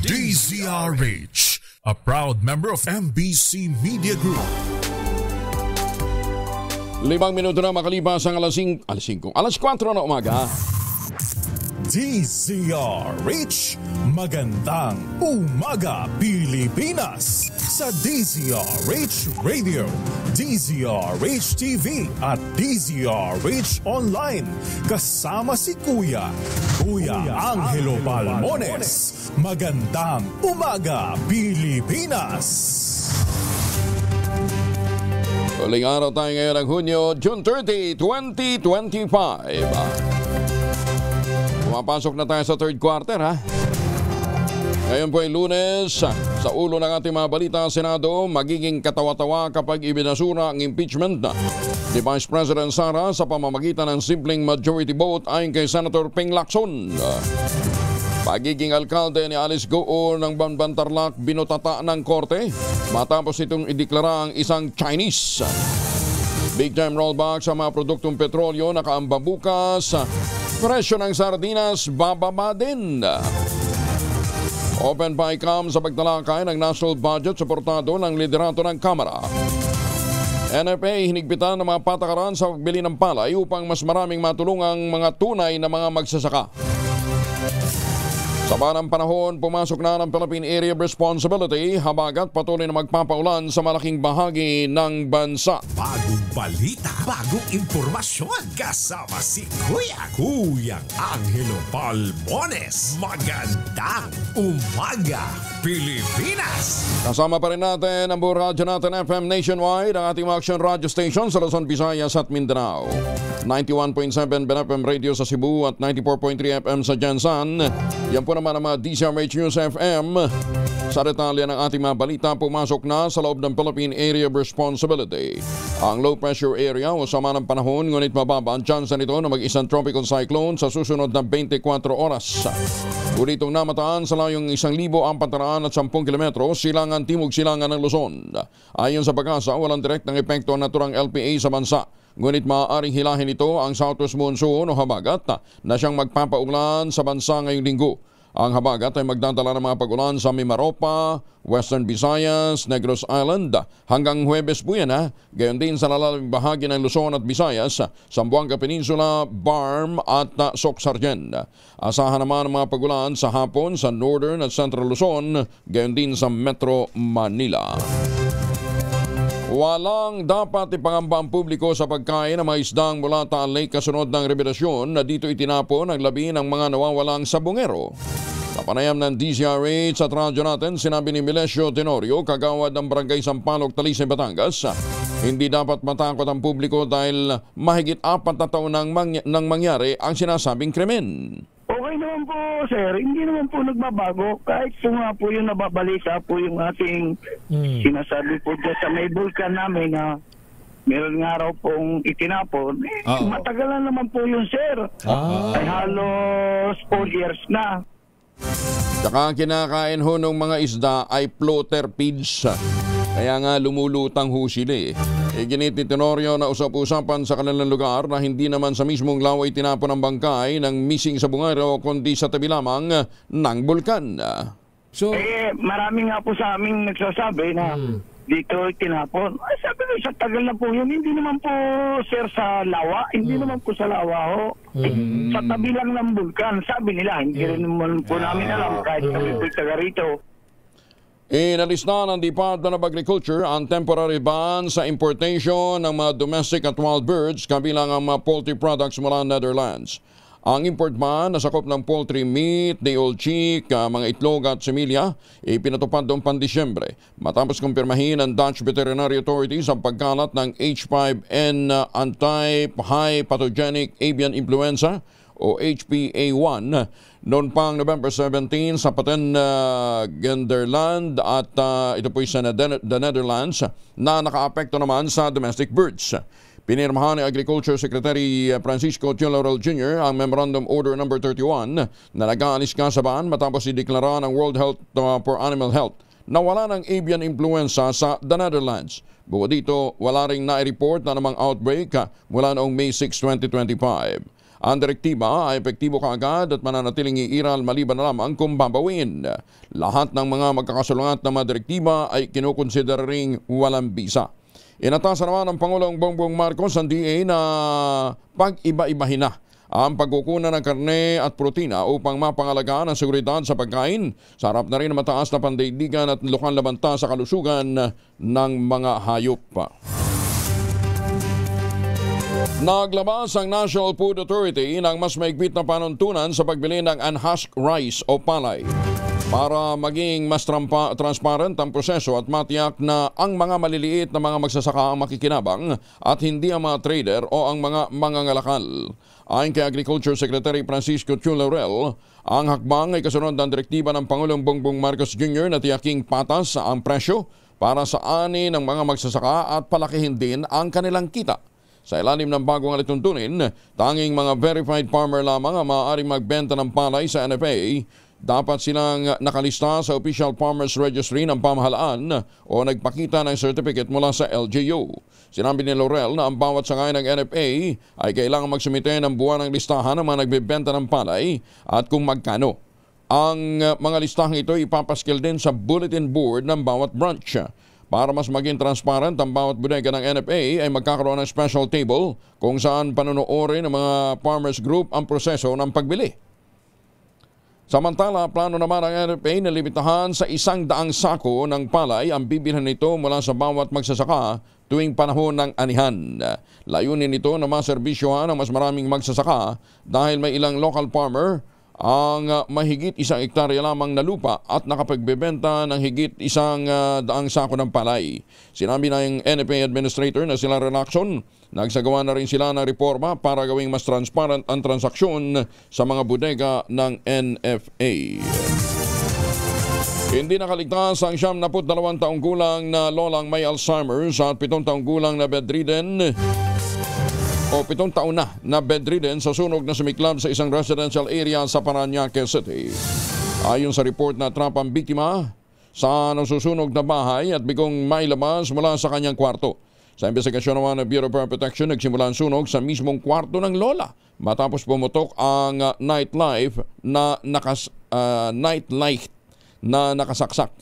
DZRH, a proud member of MBC Media Group. 5 minuto na makalipas ang alas 4 na umaga. DZRH, magandang umaga Pilipinas sa DZRH Radio, DZRH TV at DZRH Online. Kasama si Kuya Angelo Palmones. Magandang umaga Pilipinas. Huling araw tayo ngayon ng Hunyo, June 30, 2025. Pumapasok na tayo sa third quarter, ha? Ngayon po ay Lunes. Sa ulo ng ating mga balita, Senado magiging katawa-tawa kapag ibinasura ang impeachment ni Vice President Sara sa pamamagitan ng simpleng majority vote ayon kay Senator Ping Lacson. Pagiging alkalde ni Alice Goo ng Banbantarlac binutata ng korte matapos itong ideklara ang isang Chinese. Big time rollback sa mga produktong petrolyo nakaamba bukas. Presyo ng sardinas bababa din. Open pa ICAM sa pagtalakay ng national budget suportado ng liderato ng Kamara. NFA hinigpitan ng mga patakaran sa pagbili ng palay upang mas maraming matulungang mga tunay na mga magsasaka. Sa banang panahon, pumasok na ng Philippine Area of Responsibility, habagat patuloy na magpapaulan sa malaking bahagi ng bansa. Bagong balita, bagong impormasyon, kasama si Kuya Angelo Palmones. Magandang umaga, Pilipinas! Kasama pa rin natin ang buong radyo natin FM nationwide, ang ating mga action radio station sa Luzon, Visayas at Mindanao. 91.7 BNFM Radio sa Cebu at 94.3 FM sa Jansan. Yan po naman ang mga DZRH News FM. Sa detalye ng ating mga balita, pumasok na sa loob ng Philippine Area of Responsibility ang low pressure area o sama ng panahon, ngunit mababa ang chance nito na mag-isang tropical cyclone sa susunod na 24 oras. Ulit itong namataan sa layong 1,410 kilometro silangan timog silangan ng Luzon. Ayon sa pag-asa, walang direktang epekto ang naturang LPA sa bansa. Ngunit maaaring hilahin ito ang southwest monsoon o habagat na siyang magpapaulan sa bansa ngayong linggo. Ang habagat ay magdadala ng mga pag-ulan sa Mimaropa, Western Visayas, Negros Island hanggang Huwebes po yan, ha? Gayon din sa lalaking bahagi ng Luzon at Visayas, Zamboanga Peninsula, Barm at Soc-Sargen. Asahan naman ang mga pag-ulan sa hapon sa Northern at Central Luzon, gayon din sa Metro Manila. Walang dapat ipangamba ang publiko sa pagkain ng mga isdang mula Taal Lake kasunod ng revelasyon na dito itinapon ang labi ng mga nawawalang sabungero. Sa panayam ng DZRH at radyo natin, sinabi ni Melesio Tenorio, kagawad ng Barangay Sampaloc, Talisay, Batangas, hindi dapat matakot ang publiko dahil mahigit 4 na taon nang mangyari ang sinasabing krimen. Okay naman po, sir. Hindi naman po nagbabago. Kahit po nga po yung nababalita po yung ating sinasabi po dyan sa may vulkan namin na meron nga raw pong itinapon. Matagal na naman po yun, sir. Ay halos 4 years na. Saka kinakain ho ng mga isda ay floater feeds. Kaya nga lumulutang ho sila eh. Iginit ni Tenorio na usap-usapan sa kanilang lugar na hindi naman sa mismong laway tinapon ang bangkay ng missing sabungero kundi sa tabi lamang ng bulkan. So, marami nga po sa aming nagsasabi na dito tinapon. Ay, sabi ko, sa tagal na po yun. Hindi naman po, sir, sa lawa. Hindi naman po sa lawa ho. Sa tabi lang ng bulkan. Sabi nila, hindi rin naman po namin alam kahit kami po taga rito. Inalis na ng Department of Agriculture ang temporary ban sa importation ng mga domestic at wild birds kabilang ang mga poultry products mula Netherlands. Ang import ban nasakop ng poultry meat, day-old chick, mga itlog at similya ipinatupad noong Disyembre matapos kumpirmahin ng Dutch Veterinary Authorities ang pagkalat ng H5N anti-high pathogenic avian influenza o HPA1 noon pang November 17 sa Paten-Genderland at ito po sa the Netherlands na nakaapekto naman sa domestic birds. Pinirmahan ni Agriculture Secretary Francisco Laurel Jr. ang Memorandum Order No. 31 na nag-aalis ka sa ban matapos ideklara ng World Health for Animal Health na wala ng avian influenza sa the Netherlands. Bukod dito, wala ring na-report na namang outbreak mula noong May 6, 2025. Ang direktiba ay epektibo kaagad at mananatiling iiral maliban na lamang kung babawin. Lahat ng mga magkakasulungat na mga direktiba ay kinukonsidera ring walang bisa. Inatasan naman ng Pangulong Bongbong Marcos ang DA na pag-iba-ibahin na ang pagkukunan ng karne at protina upang mapangalagaan ang seguridad sa pagkain. Sa harap na rin ang mataas na pandaigdigan at lokal na banta sa kalusugan ng mga hayop. Naglabas ang National Food Authority ng mas maigpit na panuntunan sa pagbili ng unhusked rice o palay para maging mas transparent ang proseso at matiyak na ang mga maliliit na mga magsasaka ang makikinabang at hindi ang mga trader o ang mga mangangalakal. Ayon kay Agriculture Secretary Francisco Chu Laurel, ang hakbang ay kasunod ng direktiba ng Pangulong Bongbong Marcos Jr. na tiyaking patas ang presyo para sa ani ng mga magsasaka at palakihin din ang kanilang kita. Sa ilalim ng bagong alituntunin, tanging mga verified farmer lamang ang maaaring magbenta ng palay sa NFA. Dapat silang nakalista sa Official Farmers Registry ng pamahalaan o nagpakita ng certificate mula sa LGU. Sinabi ni Laurel na ang bawat sangay ng NFA ay kailangan magsumite ng buwanang listahan ng mga nagbebenta ng palay at kung magkano. Ang mga listahang ito ipapaskil din sa bulletin board ng bawat branch. Para mas maging transparent ang bawat bodega ng NFA ay magkakaroon ng special table kung saan panunoorin ng mga farmers group ang proseso ng pagbili. Samantala, plano naman ng NFA na limitahan sa 100 sako ng palay ang bibilhan nito mula sa bawat magsasaka tuwing panahon ng anihan. Layunin nito na maserbisyohan ang mas maraming magsasaka dahil may ilang local farmer ang mahigit 1 hektarya lamang na lupa at nakapagbebenta ng higit 100 sako ng palay. Sinabi ng NFA Administrator na sila Relaxon, nagsagawa na rin sila ng reforma para gawing mas transparent ang transaksyon sa mga bodega ng NFA. Hindi nakaligtas ang 72 taong gulang na lolang may Alzheimer's at 7 taong gulang na bedridden o 7 taon na bedridden sa sunog na sumiklab sa isang residential area sa Parañaque City. Ayon sa report na trap ang biktima sa nasusunog na bahay at bigong mailabas mula sa kanyang kwarto. Sa investigasyon naman ng Bureau of Fire Protection, nagsimula ang sunog sa mismong kwarto ng lola matapos pumutok ang nightlight na nakasaksak.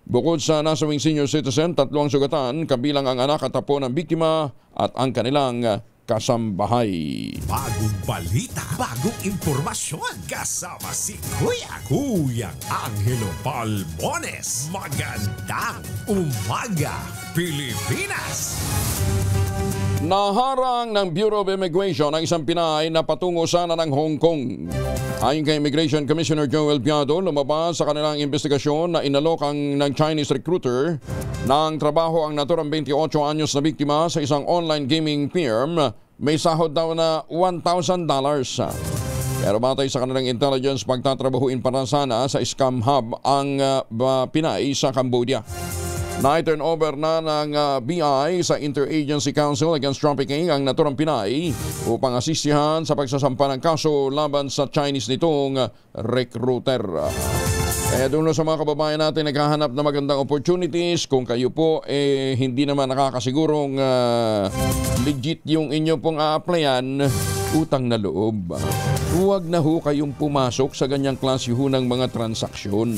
Bukod sa nasawing senior citizen, 3 ang sugatan, kabilang ang anak at apo ng biktima at ang kanilang kasambahay. Bagong balita, bagong impormasyon, kasama si Kuyang Angelo Palmones. Magandang umaga, Pilipinas! Naharang ng Bureau of Immigration ang isang Pinay na patungo sana ng Hong Kong. Ayon kay Immigration Commissioner Joel Piado, lumabas sa kanilang investigasyon na inalok ng Chinese recruiter ng trabaho ang naturang 28 anyos na biktima sa isang online gaming firm. May sahod daw na $1,000. Pero batay sa kanilang intelligence, pagtatrabahuin para sana sa scam hub ang Pinay sa Cambodia. Na-turn over na ng BI sa Interagency Council Against Trafficking ang naturang Pinay upang asistihan sa pagsasampa ng kaso laban sa Chinese nitong recruiter. Kaya doon sa mga kababayan natin naghahanap na magandang opportunities, kung kayo po hindi naman nakakasigurong legit yung inyo pong a-applyan, utang na loob. Huwag na ho kayong pumasok sa ganyang klase ho ng mga transaksyon.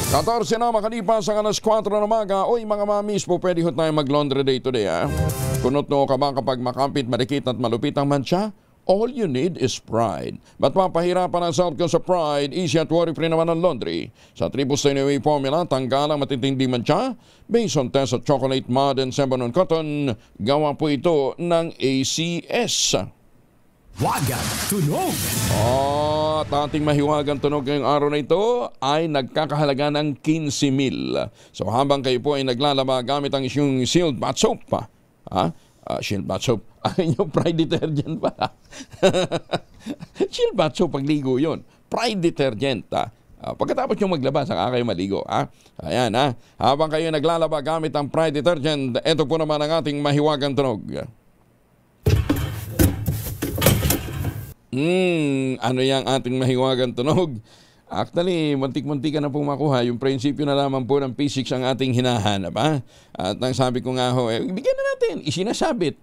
14 na makalipas ang alas 4 ng umaga. Oy mga mamis, po pwede ho tayo mag-laundry day today ha. Kunot no ka ba kapag makapit, madikit at malupit ang mancha? All you need is Pride. Ba't papahirapan ang self ko sa Pride? Easy at worry-free naman ang laundry. Sa triple stain away formula, tanggal ang matitinding mancha. Based on test at chocolate, mud, and Sebanon cotton, gawa po ito ng ACS. Wagang tunog! At ating mahiwagang tunog ngayong araw na ito ay nagkakahalaga ng 15,000. So habang kayo po ay naglalaba gamit ang isyong Shield Bath Soap, Shield Bath Soap, yung Pride detergent pa. Shield Bath Soap, pagligo yun. Pride detergent, pagkatapos nyo maglaba, saka kayo maligo. Ayan, habang kayo naglalaba gamit ang Pride detergent, ito po naman ang ating mahiwagang tunog. Ano yung ating mahiwagang tunog? Actually, muntik-muntik na pong makuha. Yung prinsipyo na lamang po ng physics ang ating hinahanap. At ang sabi ko nga ho, bigyan na natin, isinasabit.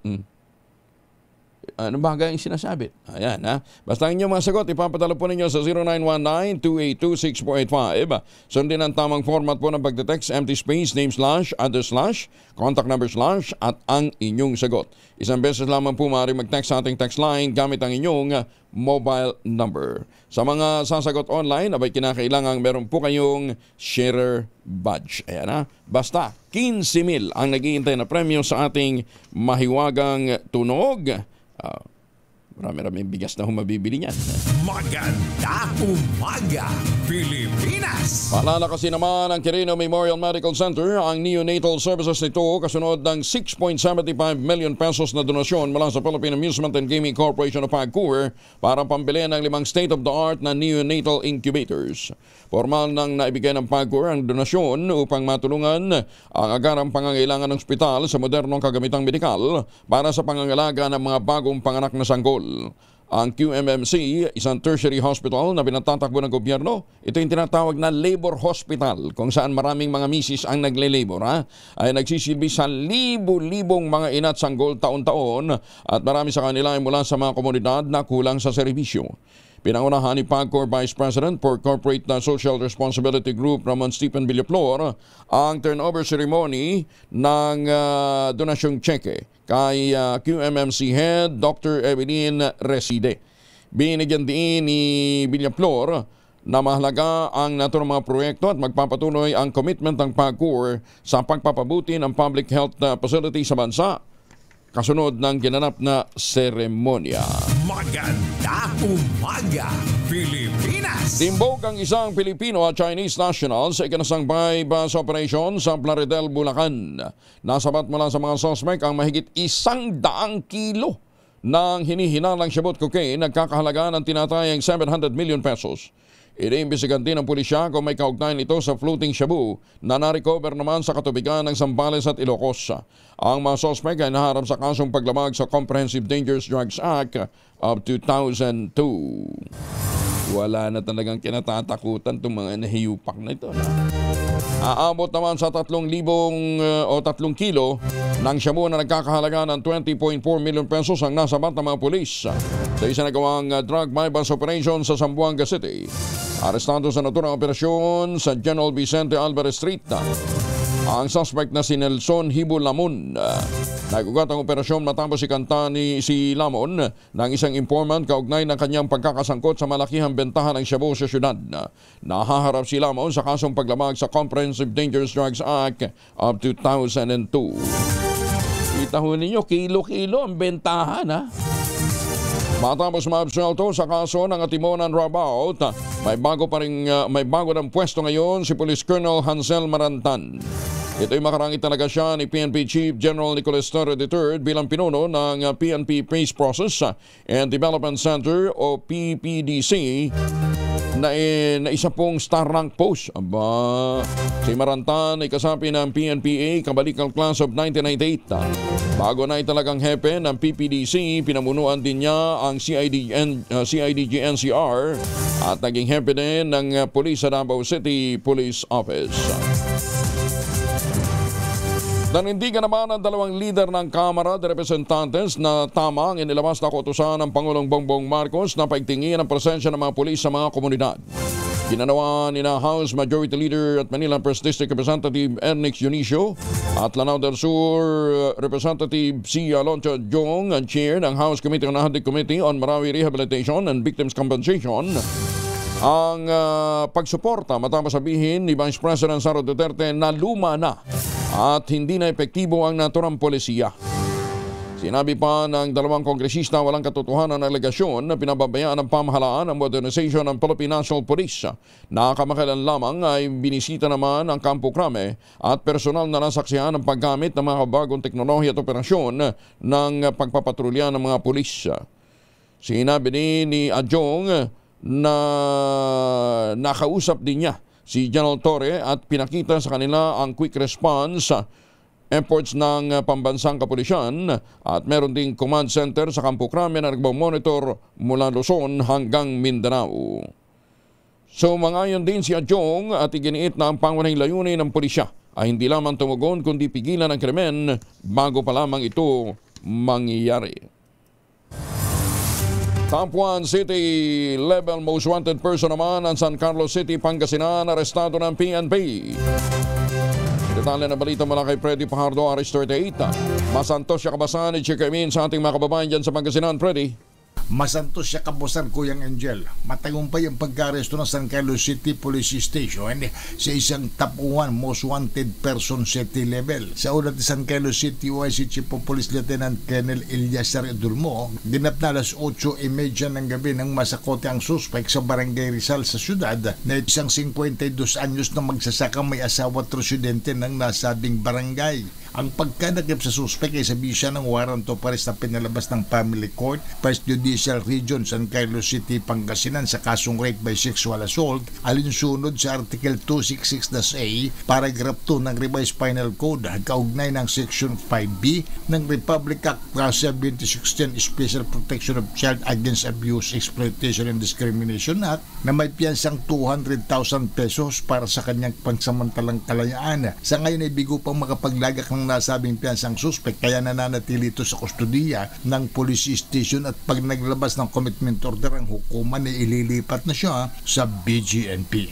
Ano bagay ang sinasabit? Ayan, ha? Basta ang inyong mga sagot, ipapatalo po ninyo sa 0919-282-6485. Sundin ang tamang format po ng pagdetext, empty space, name slash, address slash, contact number slash, at ang inyong sagot. Isang beses lamang po maaari mag-text sa ating text line gamit ang inyong mobile number. Sa mga sasagot online, abay kinakailangan meron po kayong sharer badge. Ayan, ha? Basta 15,000 ang naghihintay na premyo sa ating mahiwagang tunog. Marami-raming bigas na humabibili niyan. Magandang umaga, Pilipinas! Paalala kasi naman ang Quirino Memorial Medical Center ang neonatal services nito kasunod ng 6.75 million pesos na donasyon mula sa Philippine Amusement and Gaming Corporation of PAGCOR para pambili ng 5 state-of-the-art na neonatal incubators. Formal nang naibigay ng PAGCOR ang donasyon upang matulungan ang agarang pangangailangan ng ospital sa modernong kagamitang medikal para sa pangangalaga ng mga bagong panganak na sanggol. Ang QMMC, isang tertiary hospital na pinatatakbo ng gobyerno, ito yung tinatawag na labor hospital kung saan maraming mga misis ang nagle-labor, ay nagsisilbi sa libo-libong mga ina't sanggol taon-taon at marami sa kanila ay mula sa mga komunidad na kulang sa serbisyo. Pinangunahan ni PAGCOR Vice President for Corporate Social Responsibility Group Ramon Stephen Villaflor ang turnover ceremony ng donasyong cheque kay QMMC Head Dr. Evelyn Reside. Binigyan din ni Villaflor na mahalaga ang naturang mga proyekto at magpapatuloy ang commitment ng PAGCOR sa pagpapabuti ng public health facility sa bansa kasunod ng ginanap na seremonya. Magandang umaga, Pilipinas! Timbog ang isang Pilipino at Chinese national sa ikinasangbay bus operation sa Plaridel, Bulacan. Nasabat mula sa mga suspect ang mahigit 100 kilo ng hinihinalang shabot cocaine nagkakahalaga ng tinatayang 700 million pesos. Iniimbestigan din ng pulisya kung may kaugnayan ito sa floating shabu na na-recover naman sa katubigan ng Zambales at Ilocos. Ang mga suspect ay naharap sa kasong paglamag sa Comprehensive Dangerous Drugs Act of 2002. Wala na talagang kinatatakutan itong mga nahiyupak na ito. Aabot naman sa 3,000 o 3 kilo ng shabu na nagkakahalaga ng 20.4 million pesos ang nasabat ng mga pulis sa isa nagawang drug bypass operation sa Zamboanga City. Arestado sa naturang operasyon sa General Vicente Alvarez Street ang suspect na si Nelson Hibo Lamon. Nagugat ang operasyon matapos si Lamon ng isang informant kaugnay ng kanyang pagkakasangkot sa malakihang bentahan ng shabu sa syudad. Nahaharap si Lamon sa kasong paglamag sa Comprehensive Dangerous Drugs Act of 2002. Itahon ninyo, kilo-kilo ang bentahan, ha? Matapos maabsuelto sa kaso ng Atimonan Rabaut, may bago ng pwesto ngayon si Police Colonel Hansel Marantan. Ito'y makarangit talaga siya ni PNP Chief General Nicolas Torre III bilang pinuno ng PNP Peace Process and Development Center o PPDC na isa pong star rank post. Aba, si Marantan ay kasapi ng PNPA kabalikang class of 1998. Bago na italagang hepe ng PPDC, pinamunuan din niya ang CIDG-NCR at naging hepe din ng Police sa Davao City Police Office. Nanindigan naman ang dalawang leader ng Kamara de Representantes na tama ang inilabas na kautusan ng Pangulong Bongbong Marcos na paigtingin ang presensya ng mga pulis sa mga komunidad. Ginanawa ni na House Majority Leader at Manila 1st District Representative Ernix Dionisio at Lanao del Sur Representative C. Alonso Jong ang chair ng House Committee on Nahandik Committee on Marawi Rehabilitation and Victims Compensation ang pagsuporta matapos sabihin ni Vice President Sara Duterte na luma na at hindi na epektibo ang naturang polisiya. Sinabi pa ng dalawang kongresista walang katotohanan na alegasyon na pinababayaan ng pamahalaan ang modernization ng Philippine National Police. Nakamakailan lamang ay binisita naman ang Campo Crame at personal na nasaksihan ang paggamit ng mga bagong teknolohiya at operasyon ng pagpapatrolya ng mga pulis. Sinabi ni Adjong na nakausap din niya si General Torre at pinakita sa kanila ang quick response efforts ng pambansang kapulisyan at meron ding command center sa Campo Crame na nagmamonitor mula Luzon hanggang Mindanao. So mangayon din si Adjong at iginiit na ang pangunahing layunin ng pulisya ay hindi lamang tumugon kundi pigilan ang krimen bago pa lamang ito mangyayari. Top 1 city level most wanted person naman ang San Carlos City, Pangasinan, arestado ng PNP. Detalye na balita mula kay Freddy Pajardo, Aris 38. Masantos siya kabasan, i-check-in sa ating mga kababayan dyan sa Pangasinan, Freddy. Masantos siya kabusan, Kuyang Angel. Matagumpay ang pagka-aresto ng San Carlos City Police Station sa isang top 1 most wanted person city level. Sa ulat ni San Carlos City OIC Chief of Police Lieutenant Colonel Eliasar Edulmo, ginap na alas 8:30 ng gabi nang masakote ang suspect sa Barangay Rizal sa syudad na isang 52 anyos na magsasaka may asawa at residente ng nasabing barangay. Ang pagkadakip sa suspect ay sabi siya ng warrant of arrest na pinalabas ng Family Court, First Judicial Region, San Carlos City, Pangasinan sa kasong rape by sexual assault, alinsunod sa Article 266-A, Paragraph 2 ng Revised Penal Code, kaugnay ng Section 5B ng Republic Act 2016 Special Protection of Child Against Abuse, Exploitation and Discrimination Act na may piyansang 200,000 pesos para sa kanyang pansamantalang kalayaan. Sa ngayon ay bigo pang makapaglagak ng nasabing piyansang suspect kaya nananatili ito sa kustodiya ng police station at pag naglabas ng commitment order ang hukuman ay ililipat na siya sa BGNP.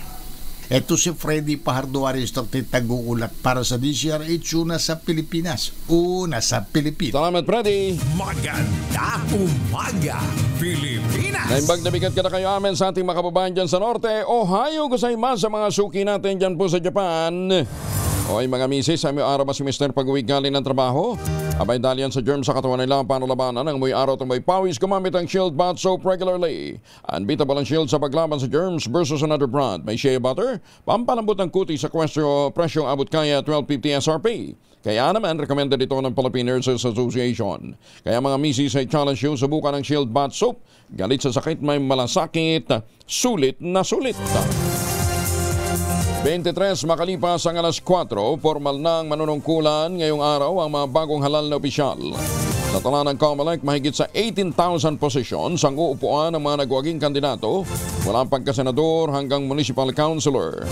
Ito si Freddy Pajardo, Aris 38, taguulat para sa DCRH, una sa Pilipinas. Una sa Pilipinas. Salamat, Freddy. Maganda umaga, Pilipinas. Naimbag na bigat ka na kayo amin sa ating mga kababayan dyan sa Norte. Ohayo gozaimasu sa mga suki natin dyan po sa Japan. Okay mga misis, ay may araw ba si Mr. pag-uwi galing ng trabaho? Abay dalian sa germs sa katawan nila para labanan ang may araw at may pawis, gumamit ang Shield Bath Soap regularly. Unbeatable ang Shield sa paglaban sa germs versus another brand. May shea butter, pampalambot ng kuti sa presyong abot kaya 12.50 SRP. Kaya naman, recommended ito ng Philippine Nurses Association. Kaya mga misis ay challenge you, subukan ng Shield Bath Soap. Galit sa sakit, may malasakit, sulit na sulit. 23 makalipas ang alas 4, formal ng manunungkulan ngayong araw ang mga bagong halal na opisyal. Sa tala ng COMELEC, mahigit sa 18,000 posisyon ang uupuan ng mga nagwaging kandidato mula pagkasenador hanggang municipal councilor.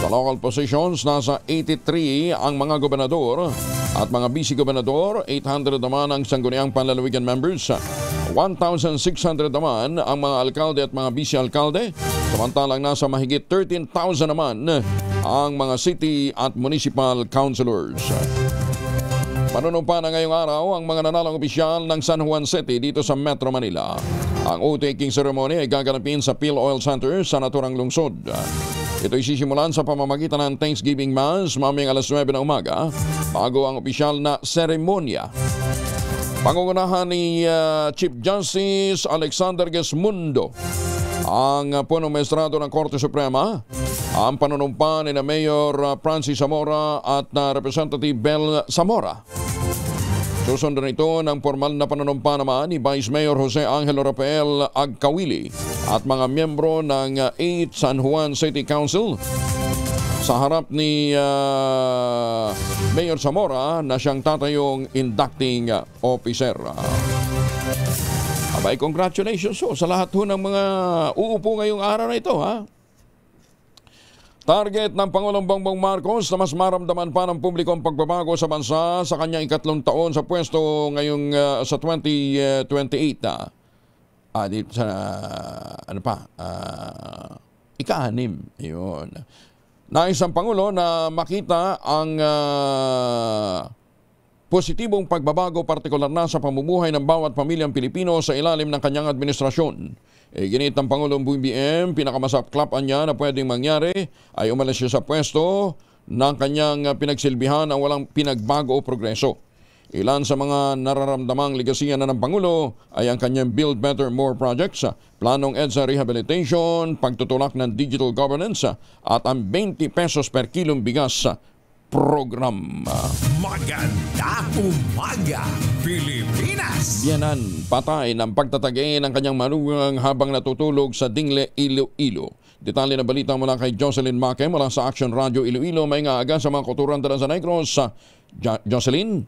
Sa local positions, nasa 83 ang mga gobernador at mga vice-gobernador, 800 naman ang sangguniang panlalawigan members, 1,600 naman ang mga alkalde at mga vice-alkalde, samantalang nasa mahigit 13,000 naman ang mga city at municipal councilors. Manunumpa na ngayong araw ang mga nanalong opisyal ng San Juan City dito sa Metro Manila. Ang oath-taking ceremony ay gaganapin sa Phil Oil Center sa naturang lungsod. Ito'y sisimulan sa pamamagitan ng Thanksgiving Mass mamayang alas 9 ng umaga bago ang opisyal na seremonya. Pangungunahan ni Chief Justice Alexander Gesmundo, ang punong maestrado ng Korte Suprema, ang panunumpa ni na Mayor Francis Zamora at Representative Bel Zamora. Susundan ito ng formal na panunumpa naman ni Vice Mayor Jose Angelo Rafael Agkawili at mga miyembro ng 8 San Juan City Council sa harap ni Mayor Zamora na siyang tatayong inducting officer. Abay, congratulations sa lahat ng mga uupo ngayong araw na ito, ha? Target ng Pangulong Bongbong Marcos na mas maramdaman pa ng publiko ang pagbabago sa bansa sa kanyang ikatlong taon sa pwesto ngayong sa 2028. Ika-6. Yun. Nais ang Pangulo na makita ang positibong pagbabago partikular na sa pamumuhay ng bawat pamilyang Pilipino sa ilalim ng kanyang administrasyon. Ginit ng Pangulong BBM, pinakamasaklapan niya na pwedeng mangyari ay umalis siya sa pwesto ng kanyang pinagsilbihan ang walang pinagbago o progreso. Ilan sa mga nararamdamang ligasiya na ng Pangulo ay ang kanyang Build Better More projects, planong EDSA rehabilitation, pagtutulak ng digital governance at ang 20 pesos per kilong bigas program. Maganda umaga, Pilipinas. Biyanan, patay ng pagtatagay ng kanyang manugang habang natutulog sa Dingle, Iloilo. Detalye na balita mula kay Jocelyn Maque mula sa Action Radio Iloilo. May nga aga sa mga kuturan dala sa Negros. Jocelyn?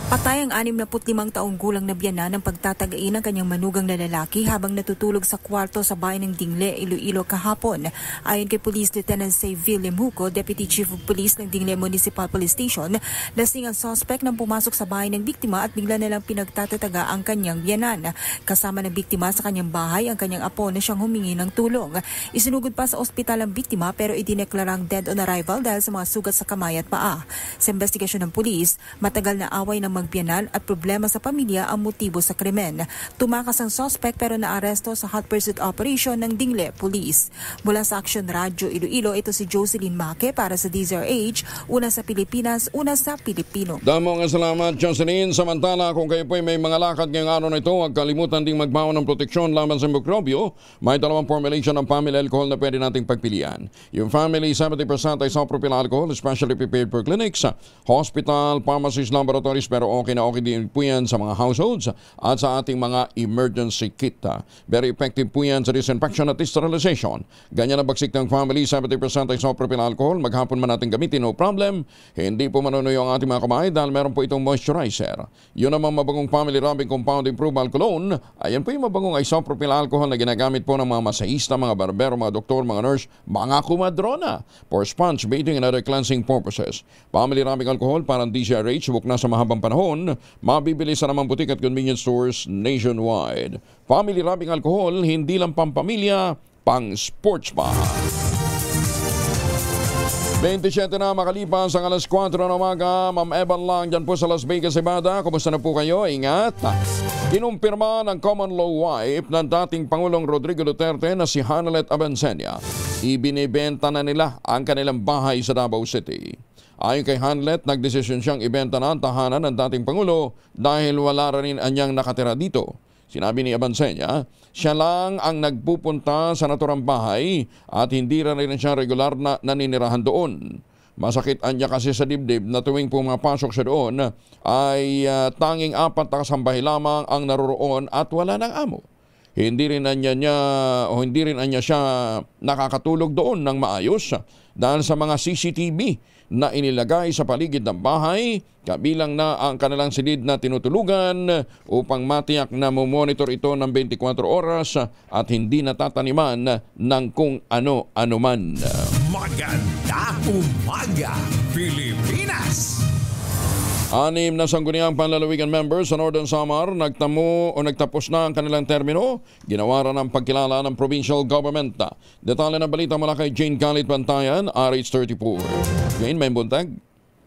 Patay ang 65 taong gulang na biyanan ng pagtatagain ng kanyang manugang na lalaki habang natutulog sa kwarto sa bayan ng Dingle, Iloilo kahapon. Ayon kay Police Lieutenant Sayville Lemuco, Deputy Chief of Police ng Dingle Municipal Police Station, lasing ang suspect nang pumasok sa bahay ng biktima at bigla nalang pinagtatataga ang kanyang biyanan. Kasama ng biktima sa kanyang bahay ang kanyang apo na siyang humingi ng tulong. Isinugod pa sa ospital ang biktima pero idineklarang dead on arrival dahil sa mga sugat sa kamay at paa. Sa investigasyon ng pulis, matagal na away ng magbiyanan at problema sa pamilya ang motibo sa krimen. Tumakas ang suspect pero naaresto sa hot pursuit operation ng Dingle Police. Mula sa Action Radio Iloilo, ito si Jocelyn Maque para sa DZRH, una sa Pilipinas, una sa Pilipino. Damo nga salamat, Jocelyn. Samantala, kung kayo po may mga lakad ngayong araw na ito, huwag kalimutan ding magbaon ng proteksyon laban sa mikrobyo. May dalawang formulation ng family alcohol na pwede nating pagpilian. Yung family 70% isopropyl alcohol, especially prepared for clinics, hospital, pharmacies, laboratories, pero okay din po yan sa mga households at sa ating mga emergency kit. Very effective po yan sa disinfection at sterilization. Ganyan ang bagsik ng family, 70% isopropyl alcohol. Maghapon man natin gamitin, no problem. Hindi po manunuyo ang ating mga kamay dahil meron po itong moisturizer. Yun naman mabagong family rubbing compound improved alcohol. Ayan po yung mabagong isopropyl alcohol na ginagamit po ng mga masahista, mga barbero, mga doktor, mga nurse, mga kumadrona for sponge bathing and other cleansing purposes. Family rubbing alcohol parang DZRH, buk na sa mahabang panahon. Mabibili sa namang butik at convenience stores nationwide. Family rubbing alcohol, hindi lang pampamilya, pang sports pa. 27 na makalipas ang alas 4 ng umaga. Ma'am Evan lang dyan po sa Las Vegas, Nevada. Kumusta na po kayo? Ingat. Kinumpirma ng common law wife ng dating Pangulong Rodrigo Duterte na si Hanelet Abenseña. Ibinibenta na nila ang kanilang bahay sa Davao City. Ayon kay Hanelet, nagdesisyon siyang ibenta na ang tahanan ng dating Pangulo dahil wala rin anyang nakatira dito. Sinabi ni Abenseña, siya lang ang nagpupunta sa naturang bahay at hindi rin siya regular na naninirahan doon. Masakit anya kasi sa dibdib na tuwing pumapasok siya doon ay tanging 4 na kasambahay lamang ang naroroon at wala ng amo. Hindi rin anya siya nakakatulog doon ng maayos dahil sa mga CCTV na inilagay sa paligid ng bahay, kabilang na ang kanilang silid na tinutulugan upang matiyak na monitor ito ng 24 oras at hindi natataniman ng kung ano-ano man. Magandang umaga, Pilipinas! 6 na sangguniang panlalawigan members sa Northern Samar nagtapos na ang kanilang termino. Ginawaran ng pagkilala ng provincial government. Detalye ng balita mula kay Jane Galit Bantayan, RH34. Jane, may buntag?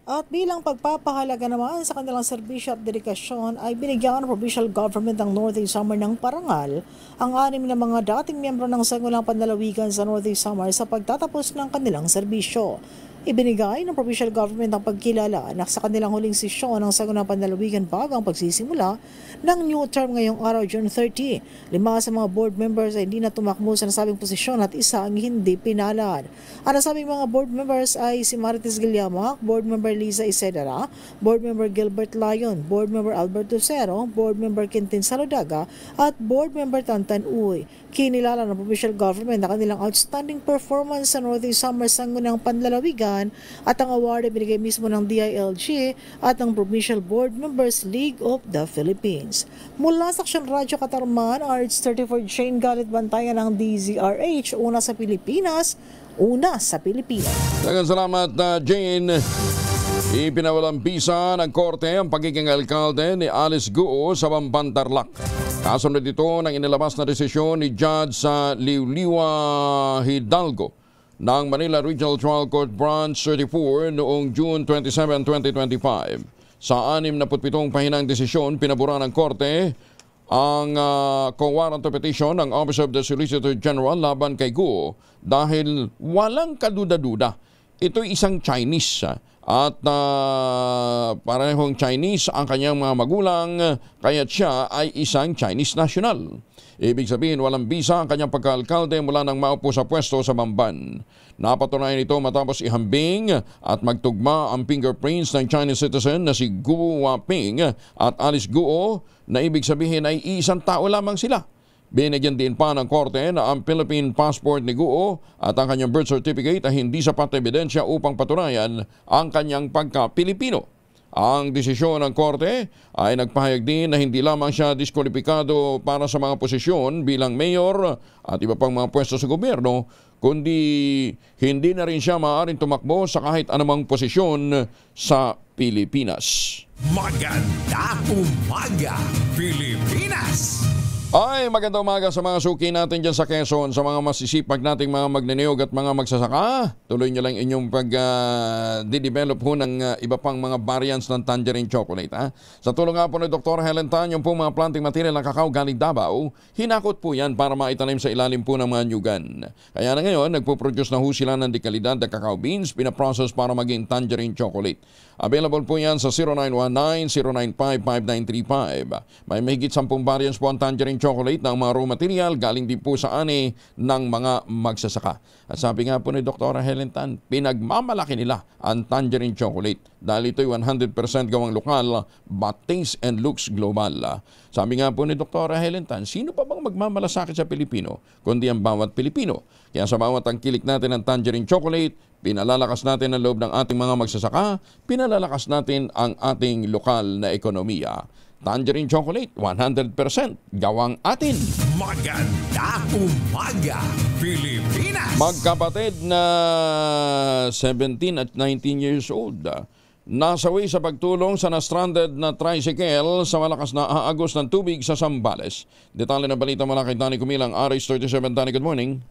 At bilang pagpapahalaga naman sa kanilang serbisyo at dedikasyon ay binigyan ng provincial government ng Northeast Samar ng parangal ang 6 na mga dating miyembro ng sangguniang panlalawigan sa Northeast Samar sa pagtatapos ng kanilang serbisyo. Ibinigay ng provincial government ang pagkilala na sa kanilang huling sesyon ng sangguniang panlalawigan bago ang pagsisimula ng new term ngayong araw, June 30. 5 sa mga board members ay hindi na tumakbo sa nasabing posisyon at isa ang hindi pinalad. Ang nasabing mga board members ay si Marites Guilliamac, board member Liza Isedara, board member Gilbert Lyon, board member Alberto Cero, board member Quintin Saludaga at board member Tantan Uy. Kinilala ng provincial government na kanilang outstanding performance sa Northeast Samar sangguniang panlalawigan at ang award ay binigay mismo ng DILG at ng Provincial Board Members League of the Philippines. Mula sa Action Radio Katarman, RH34 Jane Galit Bantayan ng DZRH, una sa Pilipinas, una sa Pilipinas. Daghang salamat, Jane. Ipinawalang bisa ng korte ang pagiging alkalde ni Alice Guo sa Bamban, Tarlac. Kasunod dito ng inilabas na desisyon ni Judge Liuliwa Hidalgo ng Manila Regional Trial Court Branch 34 noong June 27, 2025. Sa 67 pahinang desisyon, pinabura ng korte ang co-warrant of petition ng Office of the Solicitor General laban kay Guo dahil walang kaduda-duda. Ito'y isang Chinese at parehong Chinese ang kanyang mga magulang kaya siya ay isang Chinese national. Ibig sabihin walang bisa ang kanyang pagkaalkalde mula nang maupo sa pwesto sa Bamban. Napatunayan ito matapos ihambing at magtugma ang fingerprints ng Chinese citizen na si Guo Waping at Alice Guo na ibig sabihin ay isang tao lamang sila. Binigyan din pa ng korte na ang Philippine passport ni Guo at ang kanyang birth certificate ay hindi sapat na ebidensya upang patunayan ang kanyang pagka-Pilipino. Ang desisyon ng korte ay nagpahayag din na hindi lamang siya diskwalipikado para sa mga posisyon bilang mayor at iba pang mga pwesto sa gobyerno, kundi hindi na rin siya maaaring tumakbo sa kahit anumang posisyon sa Pilipinas. Maganda umaga, Pilipinas! Ay, magandang umaga sa mga suki natin dyan sa Quezon, sa mga masisipag nating mga magnaniyog at mga magsasaka. Tuloy nyo lang inyong pag-develop ho ng iba pang mga variants ng tangerine chocolate. Ha? Sa tulong nga po ni Dr. Helen Tan, yung po mga planting material ng kakao galing Davao, hinakot po yan para maitanim sa ilalim po ng mga nyugan. Kaya na ngayon, nagpo-produce na ho sila ng dekalidad na cacao beans, pinaprocess para maging tangerine chocolate. Available po yan sa 0919-095-5935. May mahigit 10 variants po ang tangerine chocolate ng mga raw material galing din po sa ani ng mga magsasaka. At sabi nga po ni Dr. Helen Tan, pinagmamalaki nila ang tangerine chocolate dahil ito'y 100% gawang lokal but taste and looks global. Sabi nga po ni Dr. Helen Tan, sino pa bang magmamalasakit sa Pilipino kundi ang bawat Pilipino? Kaya sa bawat tangkilik natin ng tangerine chocolate, pinalalakas natin ang loob ng ating mga magsasaka, pinalalakas natin ang ating lokal na ekonomiya. Tangerine chocolate, 100% gawang atin. Maganda umaga, Pilipinas! Magkapatid na 17 at 19 years old, nasawi sa pagtulong sa na-stranded na tricycle sa malakas na aagos ng tubig sa Zambales. Detalye ng balita mula kay Danny Kumilang, RH37. Danny, good morning.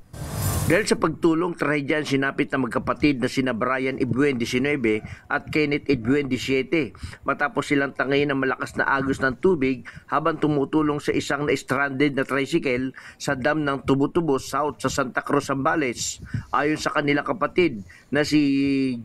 Dahil sa pagtulong, trahedyan sinapit na magkapatid na sina Brian Ibuen, 19 at Kenneth Ibuen, 17 matapos silang tangayin ng malakas na agos ng tubig habang tumutulong sa isang na-stranded na tricycle sa dam ng Tubo-Tubo South sa Santa Cruz, Zambales. Ayon sa kanilang kapatid na si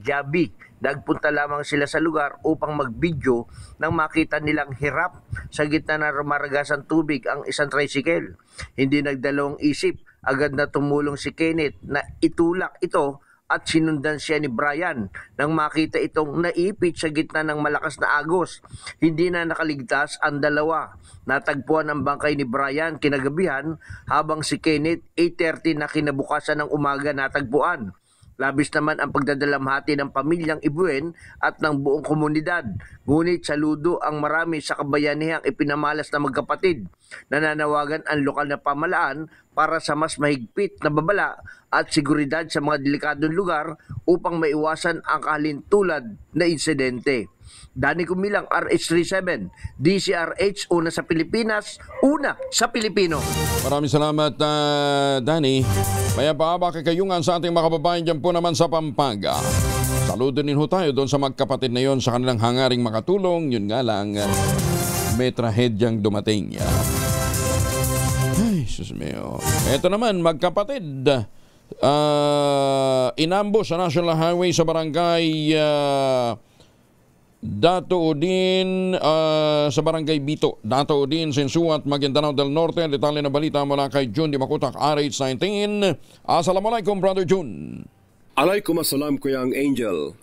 Javi, nagpunta lamang sila sa lugar upang mag-video nang makita nilang hirap sa gitna ng rumaragasang tubig ang isang tricycle. Hindi nagdalawang isip, agad na tumulong si Kenneth na itulak ito at sinundan siya ni Brian nang makita itong naipit sa gitna ng malakas na agos. Hindi na nakaligtas ang dalawa. Natagpuan ang bangkay ni Brian kinagabihan habang si Kenneth 8:30 na kinabukasan ng umaga natagpuan. Labis naman ang pagdadalamhati ng pamilyang Ibuen at ng buong komunidad. Ngunit saludo ang marami sa kabayanihang ipinamalas na magkapatid. Nananawagan ang lokal na pamahalaan para sa mas mahigpit na babala at seguridad sa mga delikadong lugar upang maiwasan ang kahalintulad na insidente. Danny Kumilang, RH37, DCRH, una sa Pilipinas, una sa Pilipino. Maraming salamat, Danny. Maya paaba kakayungan sa ating mga kababayan dyan po naman sa Pampanga. Saludo din ho tayo doon sa magkapatid na yon sa kanilang hangaring makatulong. Yun nga lang, may trahedyang dumating. Ay, sus mio. Ito naman, magkapatid. Inambush sa National Highway sa barangay Datoodin, sa barangay Bito, Datoodin, Sensuat, Maguindanao del Norte. Detalye na balita mula kay June Di Makutak, RH19. Assalamualaikum, Brother June. Alaikum assalam, Kuyang Angel.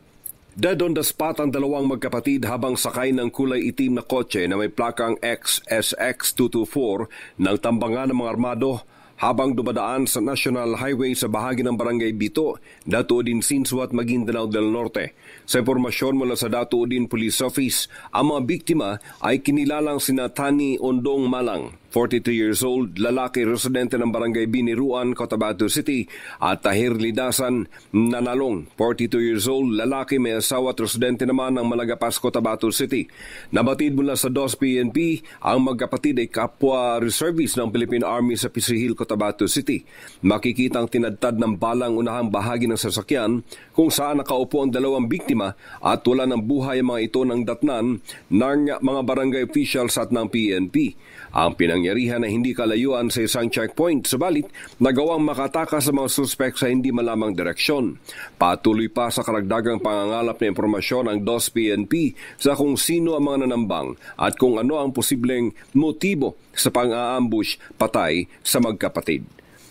Dead on the spot ang dalawang magkapatid habang sakay ng kulay itim na kotse na may plakang XSX224 ng tambangan ng mga armado habang dumadaan sa National Highway sa bahagi ng Barangay Bito, Datoodin, Sensuat, Maguindanao del Norte. Sa impormasyon mula sa Datoodin Police Office, ang mga biktima ay kinilalang sina Tani Ondong Malang, 42 years old, lalaki residente ng Barangay Biniruan, Cotabato City, at Tahir Lidasan Nanalong, 42 years old, lalaki may asawa at residente naman ng Malagapas, Cotabato City. Nabatid mula sa DOS PNP, ang magkapatid ay kapwa reservist ng Philippine Army sa Pisihil, Cotabato City. Makikita ang tinadtad ng balang unahang bahagi ng sasakyan kung saan nakaupo ang dalawang biktima at wala ng buhay ang mga ito ng datnan ng mga barangay officials at ng PNP. Ang pinangyarihan na hindi kalayuan sa isang checkpoint, subalit nagawang makatakas sa mga suspect sa hindi malamang direksyon. Patuloy pa sa karagdagang pangangalap na impormasyon ang DOS PNP sa kung sino ang mga nanambang at kung ano ang posibleng motibo sa pang-aambush patay sa magkapatid.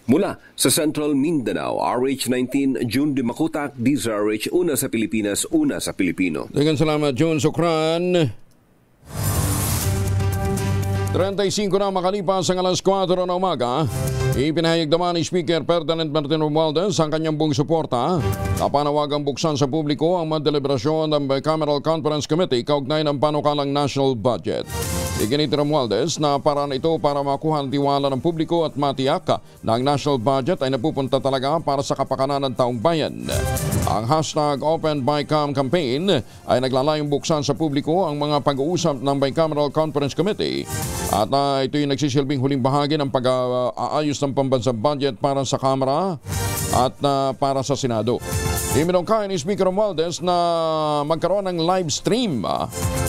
Mula sa Central Mindanao, RH19, June Di Makutak, DZRH, una sa Pilipinas, una sa Pilipino. Daghang salamat, June. Sukran. 35 na makalipas ang alas 4 na umaga. Ipinahayag naman ni Speaker Ferdinand Martin Romualdez ang kanyang buong suporta na panawagang buksan sa publiko ang deliberasyon ng Bicameral Conference Committee kaugnay ng panukalang national budget. Iginit ni Romualdez na paraan ito para makuha ang tiwala ng publiko at matiyak na ang national budget ay napupunta talaga para sa kapakanan ng taong bayan. Ang hashtag Open Bicam campaign ay naglalayong buksan sa publiko ang mga pag-uusap ng Bicameral Conference Committee at ito'y nagsisilbing huling bahagi ng pag-aayos ng pambansang budget para sa Kamara at para sa Senado. Iminungkahi ni Speaker Romualdez na magkaroon ng live stream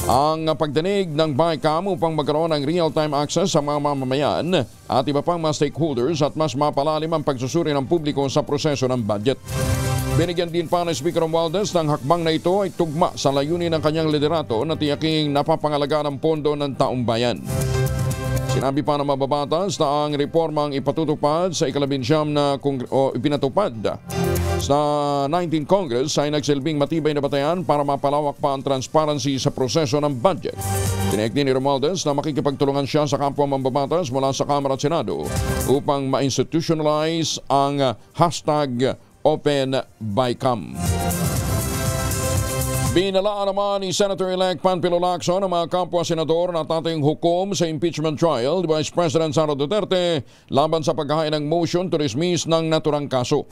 ang pagdinig ng Bicam upang magkaroon ng real-time access sa mga mamamayan at iba pang mga stakeholders at mas mapalalim ang pagsusuri ng publiko sa proseso ng budget. Binigyan din pa ni Speaker Romualdez ng hakbang na ito ay tugma sa layunin ng kanyang liderato na tiyaking napapangalaga ng pondo ng taong bayan. Sinabi pa ng mababatas na ang reformang ipatutupad sa ikalabinsyam na ipinatupad sa 19th Congress ay nagsilbing matibay na batayan para mapalawak pa ang transparency sa proseso ng budget. Tinayag din ni Romualdez na makikipagtulungan siya sa kapwa mambabatas mula sa Kamara at Senado upang ma-institutionalize ang hashtag Open Bicam. Binalaan naman ni Senator-elect Panfilo Lacson ang mga kapwa-senador na dating hukom sa impeachment trial ni Vice President Sara Duterte laban sa paghahain ng motion to dismiss ng naturang kaso.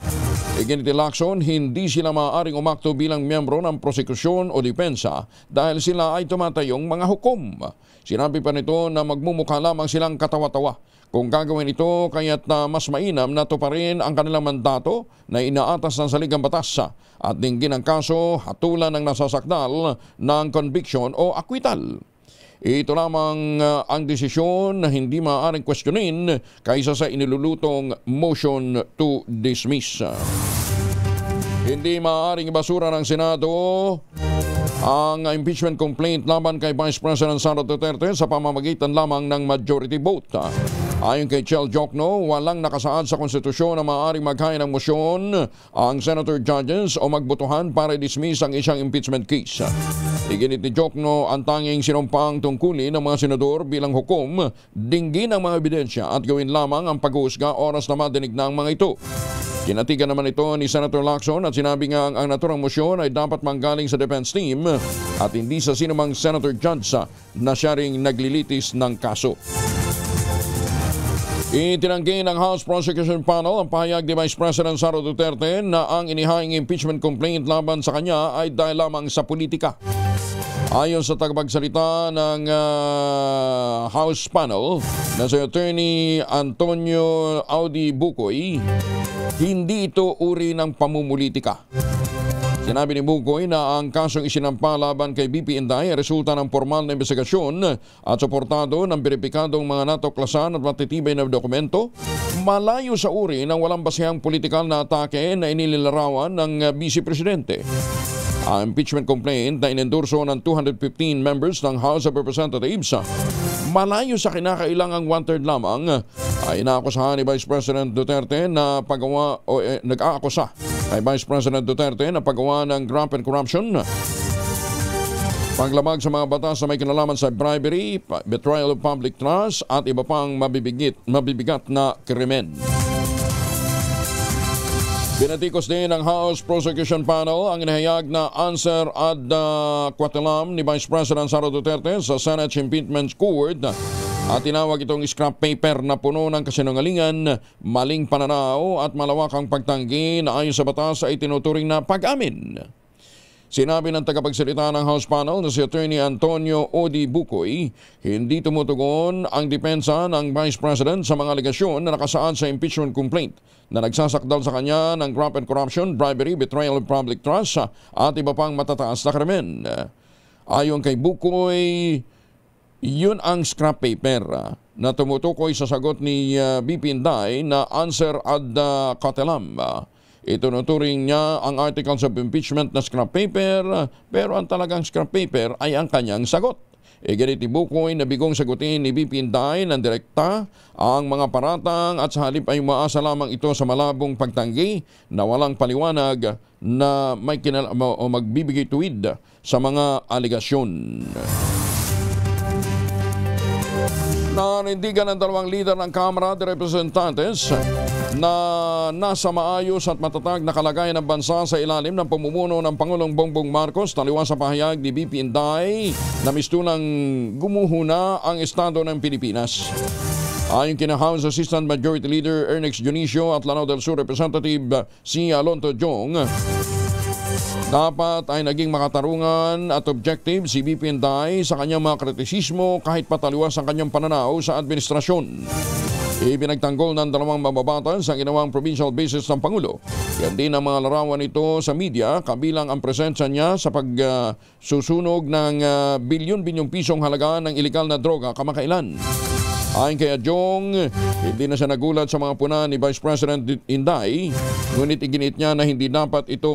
Iginit ni Lacson, hindi sila maaaring umakto bilang miyembro ng prosekusyon o depensa dahil sila ay tumatayong mga hukom. Sinabi pa nito na magmumukha lamang silang katawa-tawa kung gagawin ito kaya't mas mainam na tuparin ang kanilang mandato na inaatas ng saligang batas at dinggin ang kaso hatulan ng nasasakdal ng conviction o acquittal. Ito lamang ang desisyon na hindi maaaring questionin kaysa sa inilulutong motion to dismiss. Hindi maaaring ibasura ng Senado ang impeachment complaint laban kay Vice President Sara Duterte sa pamamagitan lamang ng majority vote. Ayon kay Chel Jokno, walang nakasaad sa konstitusyon na maaaring maghain ng mosyon ang senator judges o magbotohan para i-dismiss ang isang impeachment case. Iginit ni Jokno, ang tanging sinumpang tungkulin ng mga senador bilang hukom, dinggin ang mga ebidensya at gawin lamang ang pag-uusga oras na madinig na ang mga ito. Kinatigan naman ito ni Senator Lacson at sinabi nga ang naturang mosyon ay dapat manggaling sa defense team at hindi sa sinumang senator judge na siya ring naglilitis ng kaso. Itinanggi ng House Prosecution Panel ang pahayag ni Vice President Sara Duterte na ang inihahing impeachment complaint laban sa kanya ay dahil lamang sa politika. Ayon sa tagapagsalita ng House Panel na si Attorney Antonio Audi Bucoy, hindi ito uri ng pamumulitika. Sinabi ni Bucoy na ang kasong isinampa laban kay BP Inday ay resulta ng formal na investigasyon at suportado ng beripikadong mga natuklasan at matitibay na dokumento, malayo sa uri ng walang basehang politikal na atake na inililarawan ng Vice Presidente. Ang impeachment complaint na inendorso ng 215 members ng House of Representatives, malayo sa kinakailangang 1/3 lamang, ay inaakusahan ni Vice President Duterte na paggawa o nag-aakusa kay Vice President Duterte na paggawa ng graft and corruption, paglabag sa mga batas na may kinalaman sa bribery, betrayal of public trust at iba pang mabibigat na krimen. Binatikos din ng House Prosecution Panel ang inihayag na answer ad quatelam ni Vice President Sara Duterte sa Senate Impeachment Court at tinawag itong scrap paper na puno ng kasinungalingan, maling pananaw at malawakang pagtanggi na ayon sa batas ay tinuturing na pag-amin. Sinabi ng tagapagsalita ng House Panel na si Attorney Antonio Audi Bucoy, hindi tumutugon ang depensa ng Vice President sa mga alegasyon na nakasaad sa impeachment complaint na nagsasakdal sa kanya ng graft and corruption, bribery, betrayal of public trust at iba pang matataas na krimen. Ayon kay Bucoy, yun ang scrap paper na tumutukoy sa sagot ni BP Inday na answer ad quatelam. Itunuturing niya ang articles of impeachment na scrap paper, pero ang talagang scrap paper ay ang kanyang sagot. Iginit ni Bucoy na bigong sagutin ni BP Inday ng direkta ang mga paratang at sa halip ay umaasa lamang ito sa malabong pagtanggi na walang paliwanag na may o magbibigay tuwid sa mga alegasyon. Nanindigan ng dalawang lider ng Kamara de Representantes na nasa maayos at matatag na kalagayan ng bansa sa ilalim ng pamumuno ng Pangulong Bongbong Marcos, taliwas sa pahayag ni BP Inday na mistunang gumuhuna ang estado ng Pilipinas. Ayon kina House Assistant Majority Leader Ernest Dionisio at Lanao del Sur Representative si Alonto Jong, dapat ay naging makatarungan at objective si BP Inday sa kanyang mga kritisismo kahit pataliwas ang kanyang pananaw sa administrasyon. Ibinagtanggol ng dalawang mababatas ang ginawang provincial basis ng Pangulo. Yan din ang mga larawan ito sa media, kabilang ang presensya niya sa pagsusunog ng bilyon-bilyong pisong halaga ng ilegal na droga kamakailan. Ayon kay Adjong, hindi na siya nagulat sa mga puna ni Vice President Inday, ngunit iginit niya na hindi dapat ito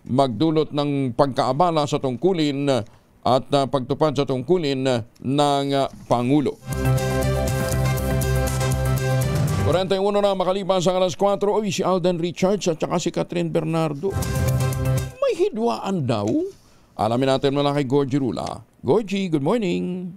magdulot ng pagkaabala sa tungkulin at pagtupad sa tungkulin ng Pangulo. 41 na makalipas ang alas 4, si Alden Richards at saka si Catherine Bernardo may hidwaan daw. Alamin natin mula kay Gorgie Rula. Gorgie, good morning.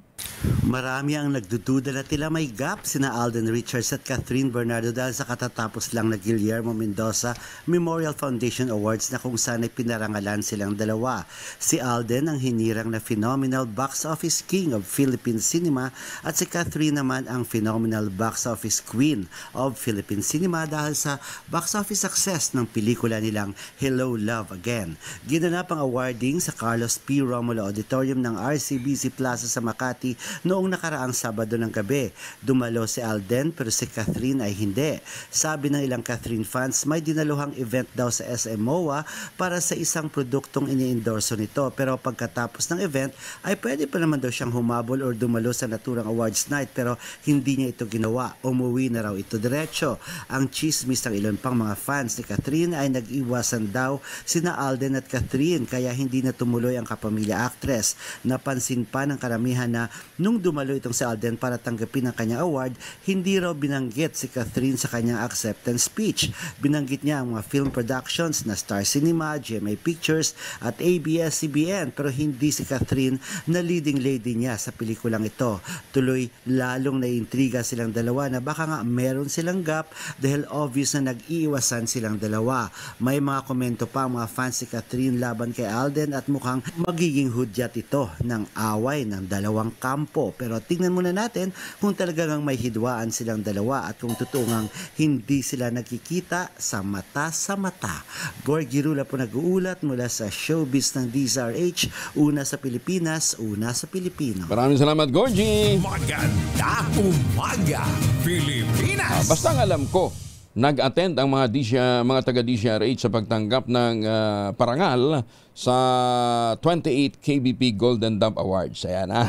Marami ang nagdududa na tila may gap sina Alden Richards at Catherine Bernardo dahil sa katatapos lang na Guillermo Mendoza Memorial Foundation Awards na kung saan ay pinarangalan silang dalawa. Si Alden ang hinirang na phenomenal box office king of Philippine cinema at si Catherine naman ang phenomenal box office queen of Philippine cinema dahil sa box office success ng pelikula nilang Hello Love Again. Ginanap ang awarding sa Carlos P. Romulo Auditorium ng RCBC Plaza sa Makati noong nakaraang Sabado ng gabi. Dumalo si Alden pero si Catherine ay hindi. Sabi ng ilang Catherine fans, may dinaluhang event daw sa SM MOA para sa isang produktong ini-endorso nito. Pero pagkatapos ng event ay pwede pa naman daw siyang humabol or dumalo sa naturang awards night pero hindi niya ito ginawa. Umuwi na raw ito diretso. Ang chismis ng ilan pang mga fans ni Catherine ay nag-iwasan daw sina Alden at Catherine kaya hindi na tumuloy ang kapamilya actress. Napansin pa ng karamihan na nung dumalo itong si Alden para tanggapin ang kanyang award, hindi raw binanggit si Catherine sa kanyang acceptance speech. Binanggit niya ang mga film productions na Star Cinema, GMA Pictures at ABS-CBN pero hindi si Catherine na leading lady niya sa pelikulang ito. Tuloy lalong naiintriga silang dalawa na baka nga meron silang gap dahil obvious na nag-iiwasan silang dalawa. May mga komento pa ang mga fans si Catherine laban kay Alden at mukhang magiging hudyat ito ng away ng dalawang kampo. Pero tingnan muna natin kung talagang may hidwaan silang dalawa at kung totoo ngang hindi sila nagkikita sa mata sa mata. Gorgie Rula po nag-uulat mula sa showbiz ng DZRH, una sa Pilipinas, una sa Pilipino. Maraming salamat, Gorgie. Maganda umaga, Pilipinas. Basta ang alam ko, nag-attend ang mga taga-DZRH sa pagtanggap ng parangal sa 28 KBP Golden Dove Awards. Ayan ha.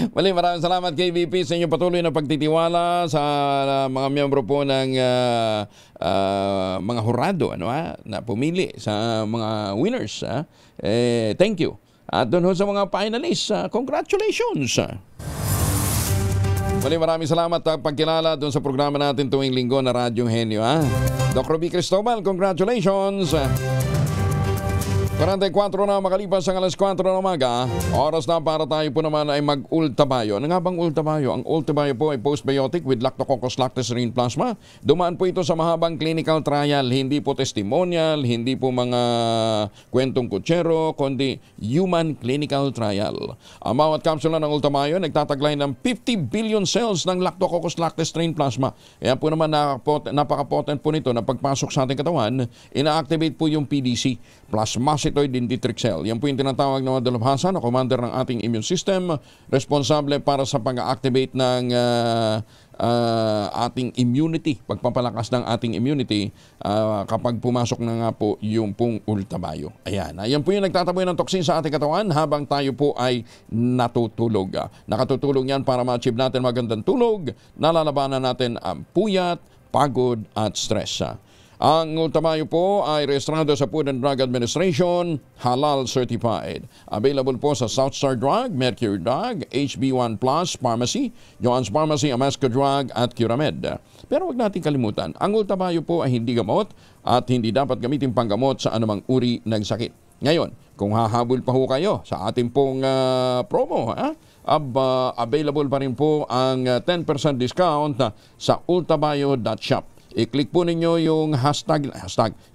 Muli, maraming salamat KBP sa inyong patuloy na pagtitiwala sa mga miyembro po ng mga hurado na pumili sa mga winners. Thank you. At doon sa mga finalists, congratulations. Muli, maraming salamat at pagkilala doon sa programa natin tuwing linggo na Radyong Henyo. Doc Ruby Cristobal, congratulations! 44 na makalipas ang alas 4 ng umaga. Oras na para tayo po naman ay mag-Ultabayo. Ano nga bang Ultabayo? Ang Ultabayo po ay postbiotic with Lactococcus lactoserine plasma. Dumaan po ito sa mahabang clinical trial. Hindi po testimonial, hindi po mga kwentong kutsero, kundi human clinical trial. Ang bawat kapsula ng Ultabayo nagtataglay ng 50 billion cells ng Lactococcus lactoserine plasma. Kaya po naman napaka-potent po nito na pagpasok sa ating katawan, ina-activate po yung PDC, plasmacytoid dendritic cell. Yan po yung tinatawag na dalubhasa na commander ng ating immune system, responsable para sa pag-activate ng ating immunity, pagpapalakas ng ating immunity kapag pumasok na nga po yung pong Ultabayo. Ayan. Yan po yung nagtataboy ng toksin sa ating katawan habang tayo po ay natutulog. Nakatutulog yan para ma-achieve natin magandang tulog, nalalabanan natin ang puyat, pagod at stress. Ang Ultabayo po ay rehistrado sa Food and Drug Administration, halal certified. Available po sa South Star Drug, Mercury Drug, HB1 Plus Pharmacy, Joann's Pharmacy, Amasco Drug at Curamed. Pero huwag natin kalimutan, ang Ultabayo po ay hindi gamot at hindi dapat gamitin panggamot sa anumang uri ng sakit. Ngayon, kung hahabol pa ho kayo sa ating pong promo, available pa rin po ang 10% discount sa ultabayo.shop. I-click po ninyo yung hashtag,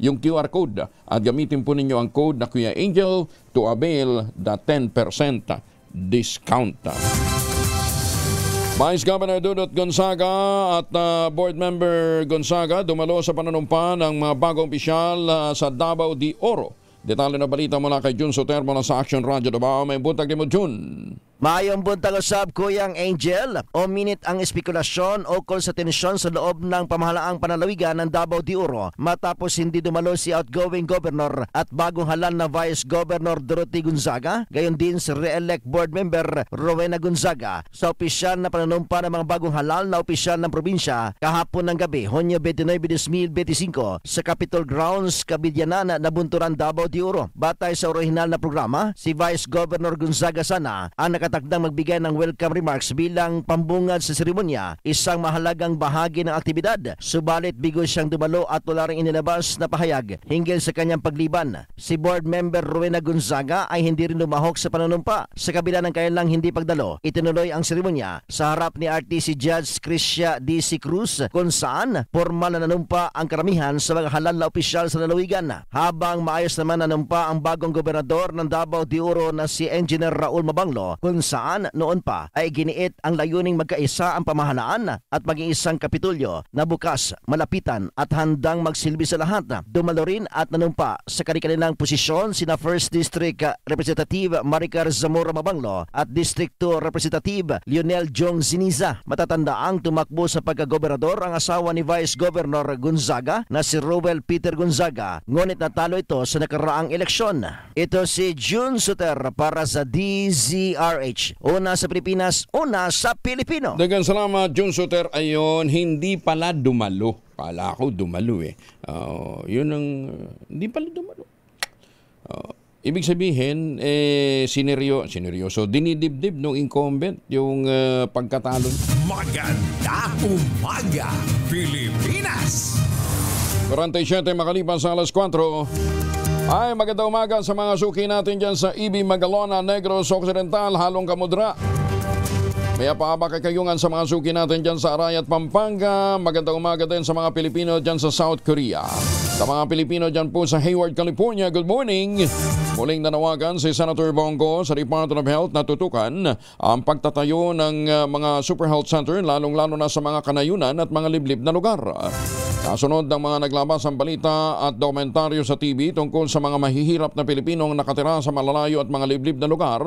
yung QR code at gamitin po ninyo ang code na Kuya Angel to avail the 10% discount. Vice Governor Dudut Gonzaga at Board Member Gonzaga dumalo sa pananumpa ng mga bagong opisyal sa Davao de Oro. Detalye na balita mula kay Jun Soter mula sa Action Radio Davao. May buntag ni mo, Jun. Mayong buntag usab, Kuyang Angel. Minit ang espekulasyon ukol sa tensyon sa loob ng pamahalaang panalawigan ng Davao de Oro matapos hindi dumalo si outgoing governor at bagong halal na Vice Governor Dorothy Gonzaga, gayon din si re-elect board member Rowena Gonzaga sa opisyal na pananumpa ng mga bagong halal na opisyal ng probinsya kahapon ng gabi, Hunyo 29, 2025 sa Capitol Grounds, Kabidyanan, Nabunturan, Davao de Oro. Batay sa orihinal na programa, si Vice Governor Gonzaga sana ang nakatakdang magbigay ng welcome remarks bilang pambungad sa seremonya, isang mahalagang bahagi ng aktibidad. Subalit bigo siyang dumalo at wala ring inilabas na pahayag hinggil sa kanyang pagliban. Si board member Rowena Gonzaga ay hindi rin lumahok sa panunumpa. Sa kabila ng kanilang hindi pagdalo, itinuloy ang seremonya sa harap ni RTC Judge Criscia D.C. Cruz kung saan formal na nanumpa ang karamihan sa mga halal na opisyal sa lalawigan. Habang maayos naman nanumpa ang bagong gobernador ng Davao de Oro na si Engineer Raul Mabanglo, kung saan noon pa ay giniit ang layuning magkaisa ang pamahalaan at maging isang kapitulyo na bukas, malapitan at handang magsilbi sa lahat. Dumalo rin at nanumpa sa kanilang posisyon sina 1st District Representative Maricar Zamora Mabanglo at District 2 Representative Lionel Jong Ziniza. Matatandaang tumakbo sa pagkagobernador ang asawa ni Vice Governor Gonzaga na si Rowel Peter Gonzaga, ngunit natalo ito sa nakaraang eleksyon. Ito si June Suter para sa DZRH. Una sa Pilipinas, una sa Pilipino. Dagan salamat, Jun Soter. Ayon, hindi pala dumalo. Kala ko dumalo eh. Hindi pala dumalo. Ibig sabihin, sineryoso, dinidibdib ng incumbent yung pagkatalo. Maganda umaga, Pilipinas! 47 makalipas sa alas 4. Ay, magandang umaga sa mga suki natin dyan sa EB Magalona, Negros Occidental, Halong Kamudra. May apahaba kakayungan sa mga suki natin dyan sa Arayat, Pampanga. Magandang umaga din sa mga Pilipino dyan sa South Korea. Sa mga Pilipino dyan po sa Hayward, California, good morning. Muling nanawagan si Senator Bongo sa Department of Health na tutukan ang pagtatayo ng mga super health center, lalong-lalo na sa mga kanayunan at mga liblib na lugar. Kasunod ng mga naglabas ang balita at dokumentaryo sa TV tungkol sa mga mahihirap na Pilipinong nakatira sa malalayo at mga liblib na lugar,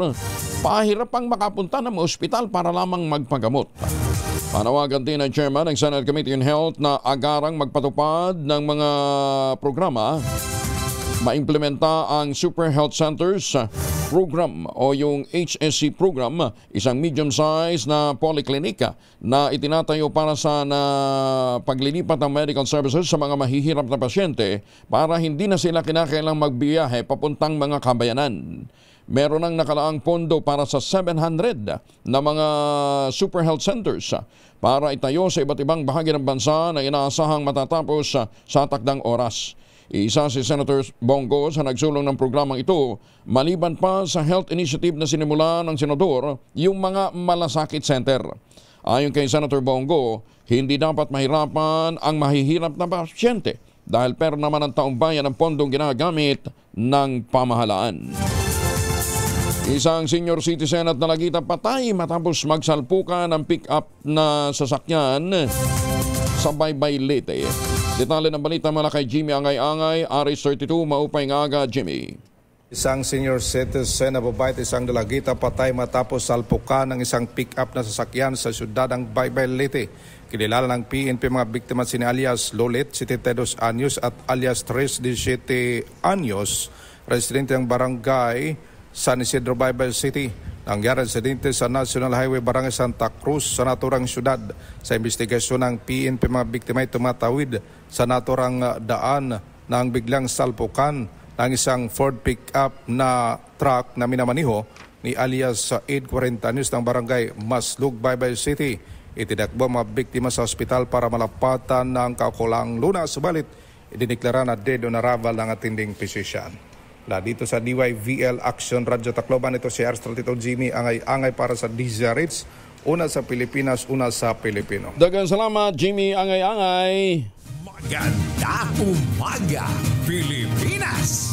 pahirap ang makapunta ng ospital para lamang magpagamot. Panawagan din ng Chairman ng Senate Committee on Health na agarang magpatupad ng mga programa, maimplementa ang Super Health Centers Program o yung HSC Program, isang medium-size na poliklinika na itinatayo para sa paglilipat ng medical services sa mga mahihirap na pasyente para hindi na sila kinakailang magbiyahe papuntang mga kabayanan. Meron ng nakalaang pondo para sa 700 na mga super health centers para itayo sa iba't ibang bahagi ng bansa na inaasahang matatapos sa takdang oras. Isa si Senator Bongo sa nagsulong ng programang ito, maliban pa sa health initiative na sinimula ng senador, yung mga malasakit center. Ayon kay Senator Bongo, hindi dapat mahirapan ang mahihirap na pasyente dahil pero naman ang taong bayan ang pondong ginagamit ng pamahalaan. Isang senior citizen at nalagita patay matapos magsalpukan ng pick-up na sasakyan sa Baybay, Leyte. Detalye ng balita mula kay Jimmy Angay-Angay, Aris 32, maupay nga aga, Jimmy. Isang senior citizen na babae at isang dalagita patay matapos salpukan ng isang pick-up na sasakyan sa syudad ng Baybay, Leyte. Kinilala ng PNP mga biktima sina alias Lolit, 72 anyos at alias 317 anyos, residente ng barangay San Isidro, Baybay City. Nangyari sa insidente sa National Highway Barangay Santa Cruz sa naturang syudad. Sa investigasyon ng PNP, mga biktima ay tumatawid sa naturang daan nang biglang salpukan ng isang Ford pickup na truck na minamaniho ni alias 840 news ng barangay Maslug, Baybay City. Itinakbo mga biktima sa ospital para malapatan ng kaukulang lunas, subalit idineklara na dead on arrival ng attending physician. Dito sa DYVL Action Radio Tacloban, ito si Arstratito Jimmy, angay-angay para sa DZRH. Una sa Pilipinas, una sa Pilipino. Daghang salamat, Jimmy, angay-angay. Magandang umaga, Pilipinas!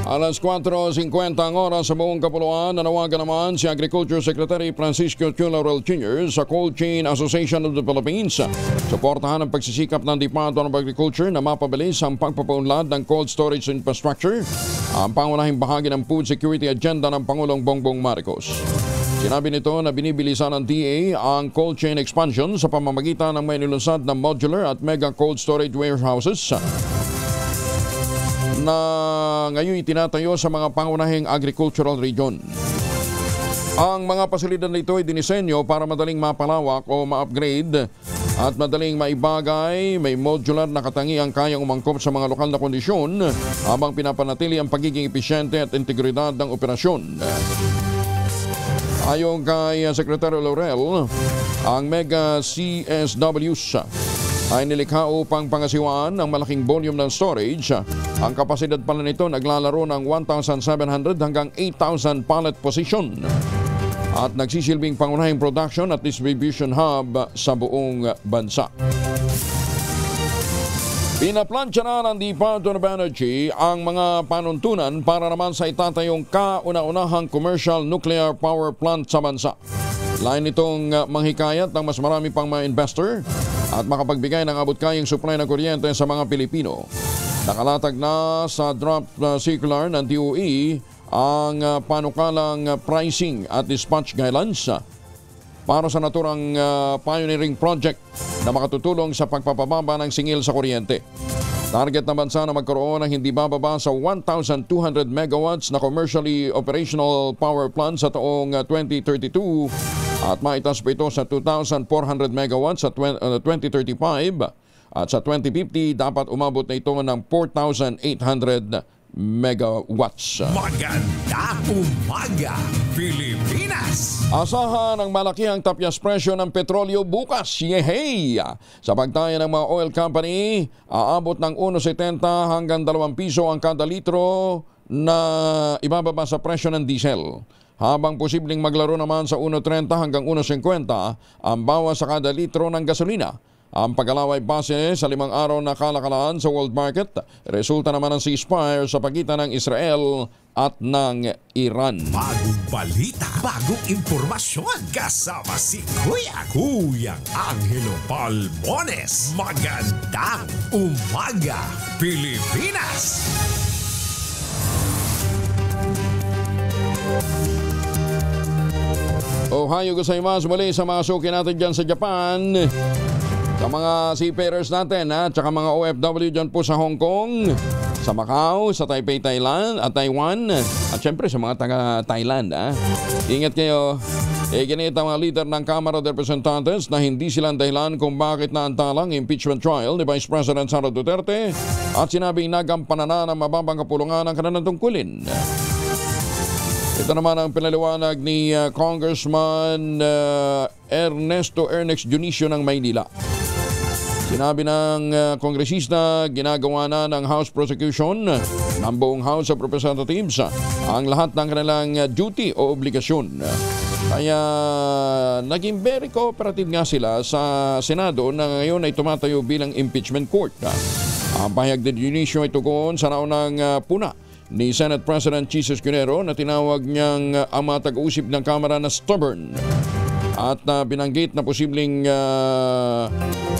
Alas 4:50 ang oras sa buong kapuluan. Nanawagan naman si Agriculture Secretary Francisco Q. Laurel Jr. sa Cold Chain Association of the Philippines. Suportahan ang pagsisikap ng Department of Agriculture na mapabilis ang pagpapaunlad ng cold storage infrastructure, ang pangunahing bahagi ng food security agenda ng Pangulong Bongbong Marcos. Sinabi nito na binibilisan ng DA ang cold chain expansion sa pamamagitan ng may nilunsad na modular at mega cold storage warehouses na ngayon itinatayo sa mga pangunahing agricultural region. Ang mga pasilidad nito ay dinisenyo para madaling mapalawak o ma-upgrade at madaling maibagay. May modular na katangiang kayang umangkop sa mga lokal na kondisyon habang pinapanatili ang pagiging episyente at integridad ng operasyon. Ayon kay Secretary Laurel, ang mega CSWs ay nilikha upang pangasiwaan ang malaking volume ng storage. Ang kapasidad pala nito naglalaro ng 1,700 hanggang 8,000 pallet position at nagsisilbing pangunahing production at distribution hub sa buong bansa. Pinaplansya na ng Department of Energy ang mga panuntunan para naman sa itatayong kauna-unahang commercial nuclear power plant sa bansa. Lain nitong manghikayat ng mas marami pang mga investor at makapagbigay ng abot-kayang supply ng kuryente sa mga Pilipino. Nakalatag na sa draft circular ng DOE ang panukalang pricing at dispatch guidelines para sa naturang pioneering project na makatutulong sa pagpapababa ng singil sa kuryente. Target na bansa na magkaroon ng hindi bababa sa 1,200 megawatts na commercially operational power plant sa taong 2032 at maitas pa ito sa 2,400 megawatts sa 2035 at sa 2050 dapat umabot na ito ng 4,800 megawatts. Magandang umaga, Pilipinas! Asahan ng malakihang tapyas presyo ng petrolyo bukas. Yehey! Sa pagtaya ng mga oil company, aabot ng 1.70 hanggang 2 piso ang kada litro na ibababa sa presyo ng diesel. Habang posibleng maglaro naman sa 1.30 hanggang 1.50 ang bawas sa kada litro ng gasolina. Ang pag-alaway base sa 5 araw na kalakalan sa world market, resulta naman ng ceasefire sa pagitan ng Israel at ng Iran. Bagong balita, bagong impormasyon, kasama si Kuyang Angelo Palmones. Magandang umaga, Pilipinas! Ohayo gozaimasu muli sa mga suki natin dyan sa Japan, sa mga seafarers natin at saka mga OFW dyan po sa Hong Kong, sa Macau, sa Taipei, Thailand at Taiwan at syempre sa mga taga-Thailand. Ingat kayo. Ginit ang mga leader ng Kamara de Representantes na hindi silang dahilan kung bakit naantalang impeachment trial ni Vice President Sara Duterte at sinabing nagampanan na ng mababang kapulungan ng kanilang tungkulin. Ito naman ang pinaliwanag ni Congressman Ernesto Ernex Dionisio ng Maynila. Sinabi ng kongresista, ginagawa na ng House Prosecution ng buong House of Representatives ang lahat ng kanilang duty o obligasyon. Kaya naging very cooperative nga sila sa Senado na ngayon ay tumatayo bilang impeachment court. Ang pahayag ni Dionisio ay tugon sa naunang puna ni Senate President Jesus Cunero na tinawag niyang ang mga tag-uusip ng Kamara na stubborn at binanggit na posibleng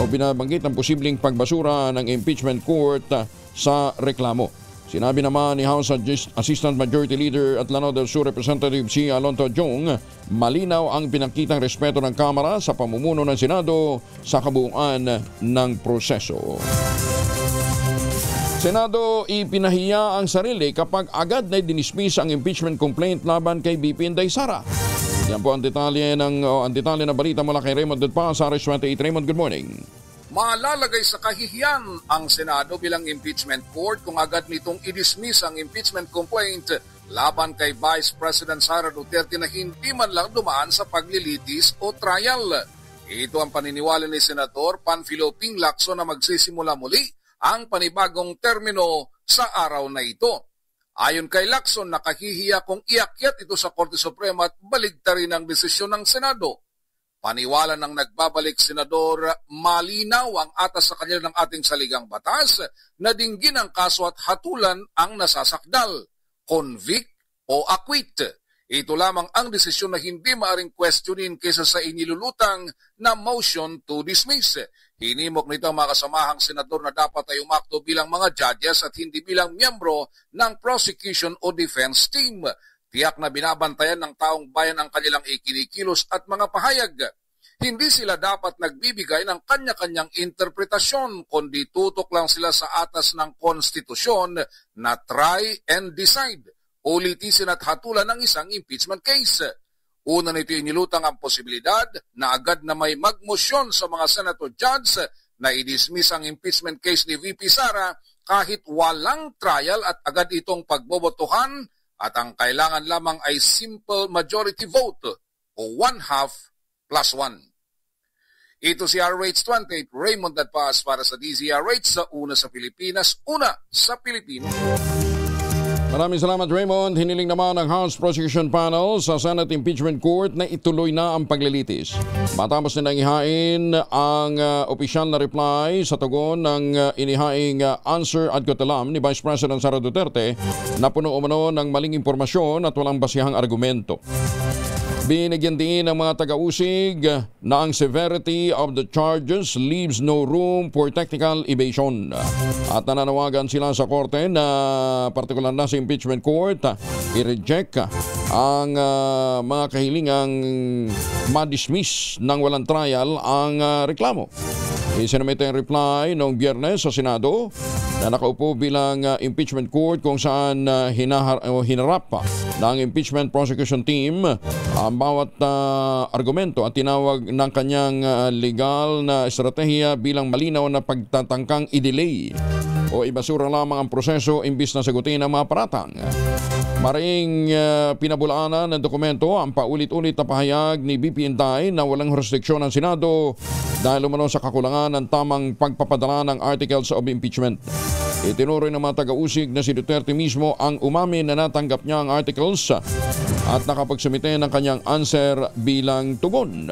binabanggit ang posibleng pagbasura ng impeachment court sa reklamo. Sinabi naman ni House Assistant Majority Leader at Lanao del Sur Representative si Alonto Jong, malinaw ang pinakitang respeto ng Kamara sa pamumuno ng Senado sa kabuuan ng proseso. Senado, ipinahiya ang sarili kapag agad na dinismiss ang impeachment complaint laban kay BP Inday Sara. Yan po ang detalye na balita mula kay Raymond Dudpa sa RS28. Raymond, good morning. Malalagay sa kahihiyan ang Senado bilang impeachment court kung agad nitong i-dismiss ang impeachment complaint laban kay Vice President Sara Duterte na hindi man lang dumaan sa paglilitis o trial. Ito ang paniniwala ni Senator Panfilo Ping Lacson na magsisimula muli ang panibagong termino sa araw na ito. Ayon kay Lacson, nakahihiya kung iakyat ito sa Korte Suprema at baligtarin ang desisyon ng Senado. Paniwala ng nagbabalik Senador, malinaw ang atas sa kanya ng ating saligang batas na dinggin ang kaso at hatulan ang nasasakdal, convict o acquit. Ito lamang ang desisyon na hindi maaring questionin kaysa sa inilulutang na motion to dismiss. Hinimok nito ang mga kasamahang senador na dapat ay umakto bilang mga judges at hindi bilang miyembro ng prosecution o defense team. Tiyak na binabantayan ng taong bayan ang kanilang ikinikilos at mga pahayag. Hindi sila dapat nagbibigay ng kanya-kanyang interpretasyon, kundi tutok lang sila sa atas ng konstitusyon na try and decide o litisin at hatulan ng isang impeachment case. Una nito inilutang ang posibilidad na agad na may magmosyon sa mga senator judge na i-dismiss ang impeachment case ni VP Sara kahit walang trial at agad itong pagbobotohan at ang kailangan lamang ay simple majority vote o 1/2+1. Ito si RH28, Raymond Dadpas para sa DZRH sa Una sa Pilipinas, Una sa Pilipino. Maraming salamat, Raymond. Hiniling naman ng House Prosecution Panel sa Senate Impeachment Court na ituloy na ang paglilitis. Matapos nilang ihain ang opisyal na reply sa tugon ng inihaing answer ad cautelam ni Vice President Sara Duterte na puno umano ng maling impormasyon at walang basihang argumento. Binigyan din ng mga taga-usig na ang severity of the charges leaves no room for technical evasion. At nananawagan sila sa korte na partikular na sa impeachment court i-reject ang mga kahilingang ma-dismiss ng walang trial ang reklamo. Isinamit ang reply noong Biyernes sa Senado na nakaupo bilang impeachment court kung saan hinarap ng impeachment prosecution team ang bawat argumento at tinawag ng kanyang legal na estratehiya bilang malinaw na pagtatangkang i-delay o ibasura lamang ang proseso imbis na sagutin ang mga paratang. Maring pinabulaanan ng dokumento ang paulit-ulit na pahayag ni BP Inday na walang jurisdiksyon ng Senado dahil umano sa kakulangan ng tamang pagpapadala ng articles of impeachment. Itinuroy ng mga taga-usig na si Duterte mismo ang umamin na natanggap niya ang articles at nakapagsumite ng kanyang answer bilang tugon.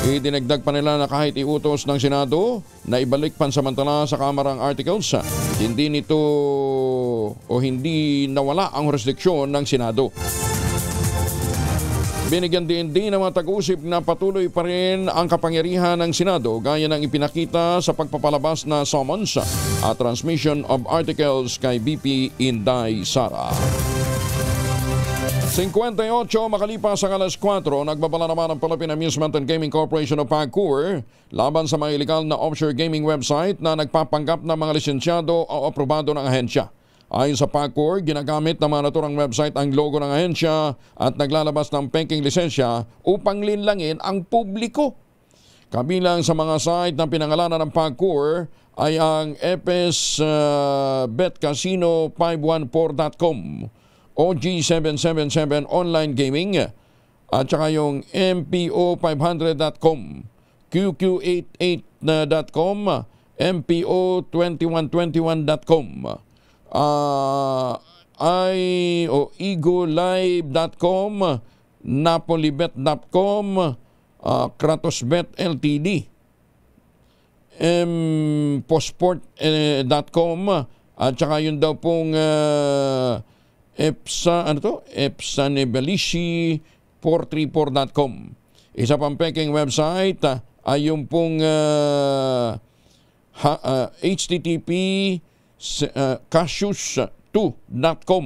Idinagdag pa nila na kahit iutos ng Senado na ibalik pansamantala sa Kamara ang articles, hindi nito o hindi nawala ang jurisdiksyon ng Senado. Binigyan din ng mga taga-usig na patuloy pa rin ang kapangyarihan ng Senado gaya ng ipinakita sa pagpapalabas na summons at transmission of articles kay BP Inday Sara. 58 makalipas ang alas 4, nagbabala naman ang Philippine Amusement and Gaming Corporation o PAGCOR laban sa mga illegal na offshore gaming website na nagpapanggap ng mga lisensyado o aprobado ng ahensya. Ayon sa PAGCOR, ginagamit ng mga naturang website ang logo ng ahensya at naglalabas ng peking lisensya upang linlangin ang publiko. Kabilang sa mga site na pinangalanan ng PAGCOR ay ang FSBetCasino514.com, OG777 Online Gaming at saka yung MPO500.com, QQ88.com, MPO2121.com, EagleLive.com, NapoliBet.com, KratosBet Ltd, Postport.com at saka yun daw pong EpsaNebelishi434.com. Isa pang peking website ay yung pong http Cassius2.com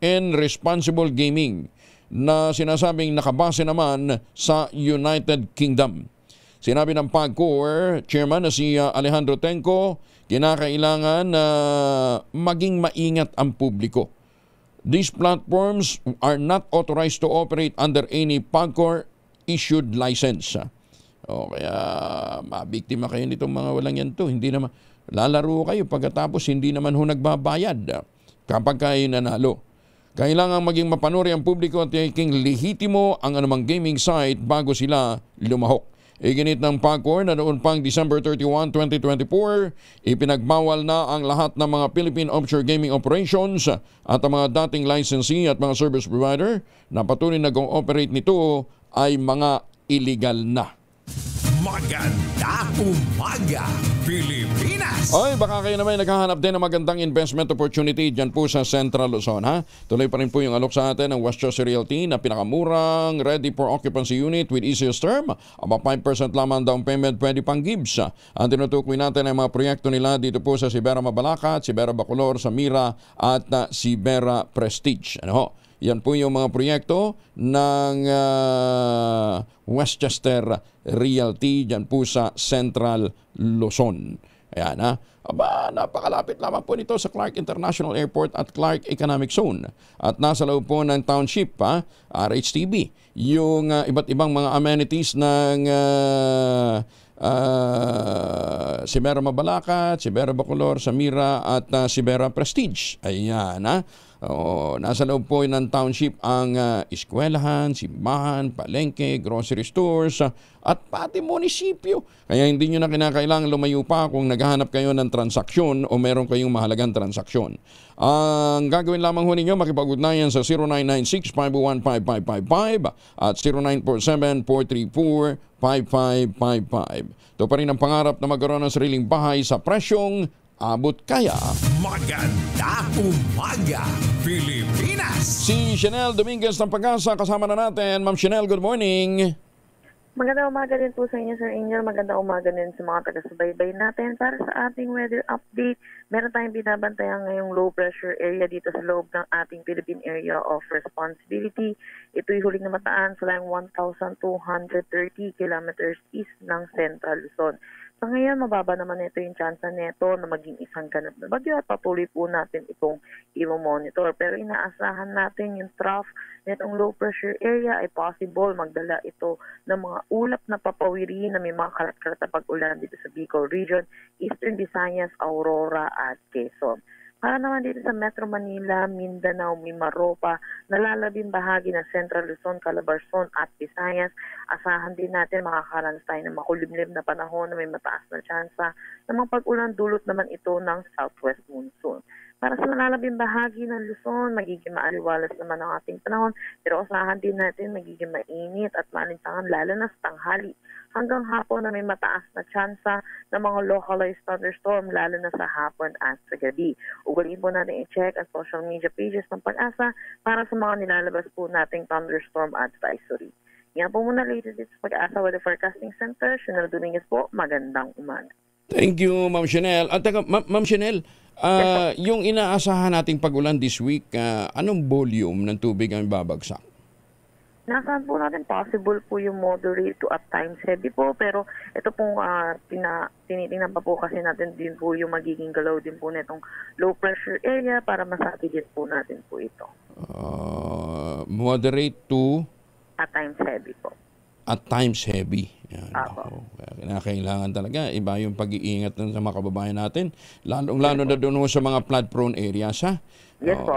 and Responsible Gaming na sinasabing nakabase naman sa United Kingdom. Sinabi ng PAGCOR chairman na si Alejandro Tenco, kinakailangan na maging maingat ang publiko. These platforms are not authorized to operate under any PAGCOR issued license. Kaya mabiktima kayo nitong mga walang yan to. Hindi naman, lalaro kayo pagkatapos hindi naman ho nagbabayad kapag kayo nanalo. Kailangan maging mapanuri ang publiko at iking lehitimo ang anumang gaming site bago sila lumahok. Iginit ng PAGCOR na noon pang December 31, 2024, ipinagbawal na ang lahat ng mga Philippine offshore gaming operations at ang mga dating licensee at mga service provider na patuloy nag-ooperate nito ay mga illegal na. Magandang umaga, Pilipinas! Oy, baka kayo naman naghahanap din ng magandang investment opportunity dyan po sa Central Luzon, ha? Tuloy pa rin po yung alok sa atin ng Westchester Realty na pinakamurang ready for occupancy unit with easiest term. Aba 5% lamang down payment, pwede pang gives. Ang tinutukoy natin ay mga proyekto nila dito po sa Sibera Mabalacat, Sibera Bacolor, Samira at Sibera Prestige. Ano ho? Yan po yung mga proyekto ng Westchester Realty dyan po sa Central Luzon. Ayan ha. Aba, napakalapit lamang po nito sa Clark International Airport at Clark Economic Zone. At nasa loob po ng township, RHTB, yung iba't ibang mga amenities ng Sibera Mabalacat, Sibera Bacolor, Samira at Sibera Prestige. Ayan ha. Nasa loob po ng township ang eskwelahan, simbahan, palengke, grocery stores at pati munisipyo. Kaya hindi nyo na kinakailangan lumayo pa kung naghahanap kayo ng transaksyon o meron kayong mahalagang transaksyon. Ang gagawin lamang ho ninyo, makipag-ugnayan sa 0996-501-5555 at 0947-434-5555. Ito pa rin ang pangarap na magkaroon ng sariling bahay sa presyong abot kaya. Magandang umaga, Pilipinas! Si Chanel Dominguez ng Pag-asa, kasama na natin. Ma'am Chanel, good morning. Magandang umaga din po sa inyo, Sir Angel. Magandang umaga din sa mga taga-subaybay natin. Para sa ating weather update, meron tayong binabantayan ngayong low pressure area dito sa loob ng ating Philippine Area of Responsibility. Ito'y huling namataan sa layong 1,230 kilometers east ng Central Luzon. Sa ngayon, mababa naman ito yung chance neto na maging isang ganap na bagyo at patuloy po natin itong i-monitor. Pero inaasahan natin yung trough netong low pressure area ay possible magdala ito ng mga ulap na papawiri na may mga karat-karat na pag-ulan dito sa Bicol Region, Eastern Visayas, Aurora at Quezon. Para naman dito sa Metro Manila, Mindanao, Mimaropa, nalalabing bahagi ng Central Luzon, Calabarzon at Visayas, asahan din natin makakaranas tayo ng makulimlim na panahon na may mataas na tsansa na mapag-ulan dulot naman ito ng southwest monsoon. Para sa nalalabing bahagi ng Luzon, magiging maaliwalas naman ang ating panahon, pero asahan din natin magiging mainit at maalintangan lalo na sa tanghali. Hanggang hapon na may mataas na tsansa ng mga localized thunderstorm lalo na sa hapon at sa gabi. Ugaliin po natin i-check ang social media pages ng Pag-asa para sa mga nilalabas po nating thunderstorm advisory. Yan po muna latest dito sa Pag-asa Weather Forecasting Center. Chanel Dominguez po, magandang umaga. Thank you, Ma'am Chanel. At Ma'am Chanel, yung inaasahan nating pag-ulan this week, anong volume ng tubig ang babagsak? Nasaan po natin possible po yung moderate to at times heavy po, pero ito pong tinitingnan pa po kasi natin din po yung magiging galaw din po netong low pressure area para masatigit po natin po ito. Moderate to? At times heavy po. At times heavy. Yan, kailangan talaga iba yung pag-iingat sa mga kababayan natin, lalo na doon sa mga flood prone areas, ha? Yes po.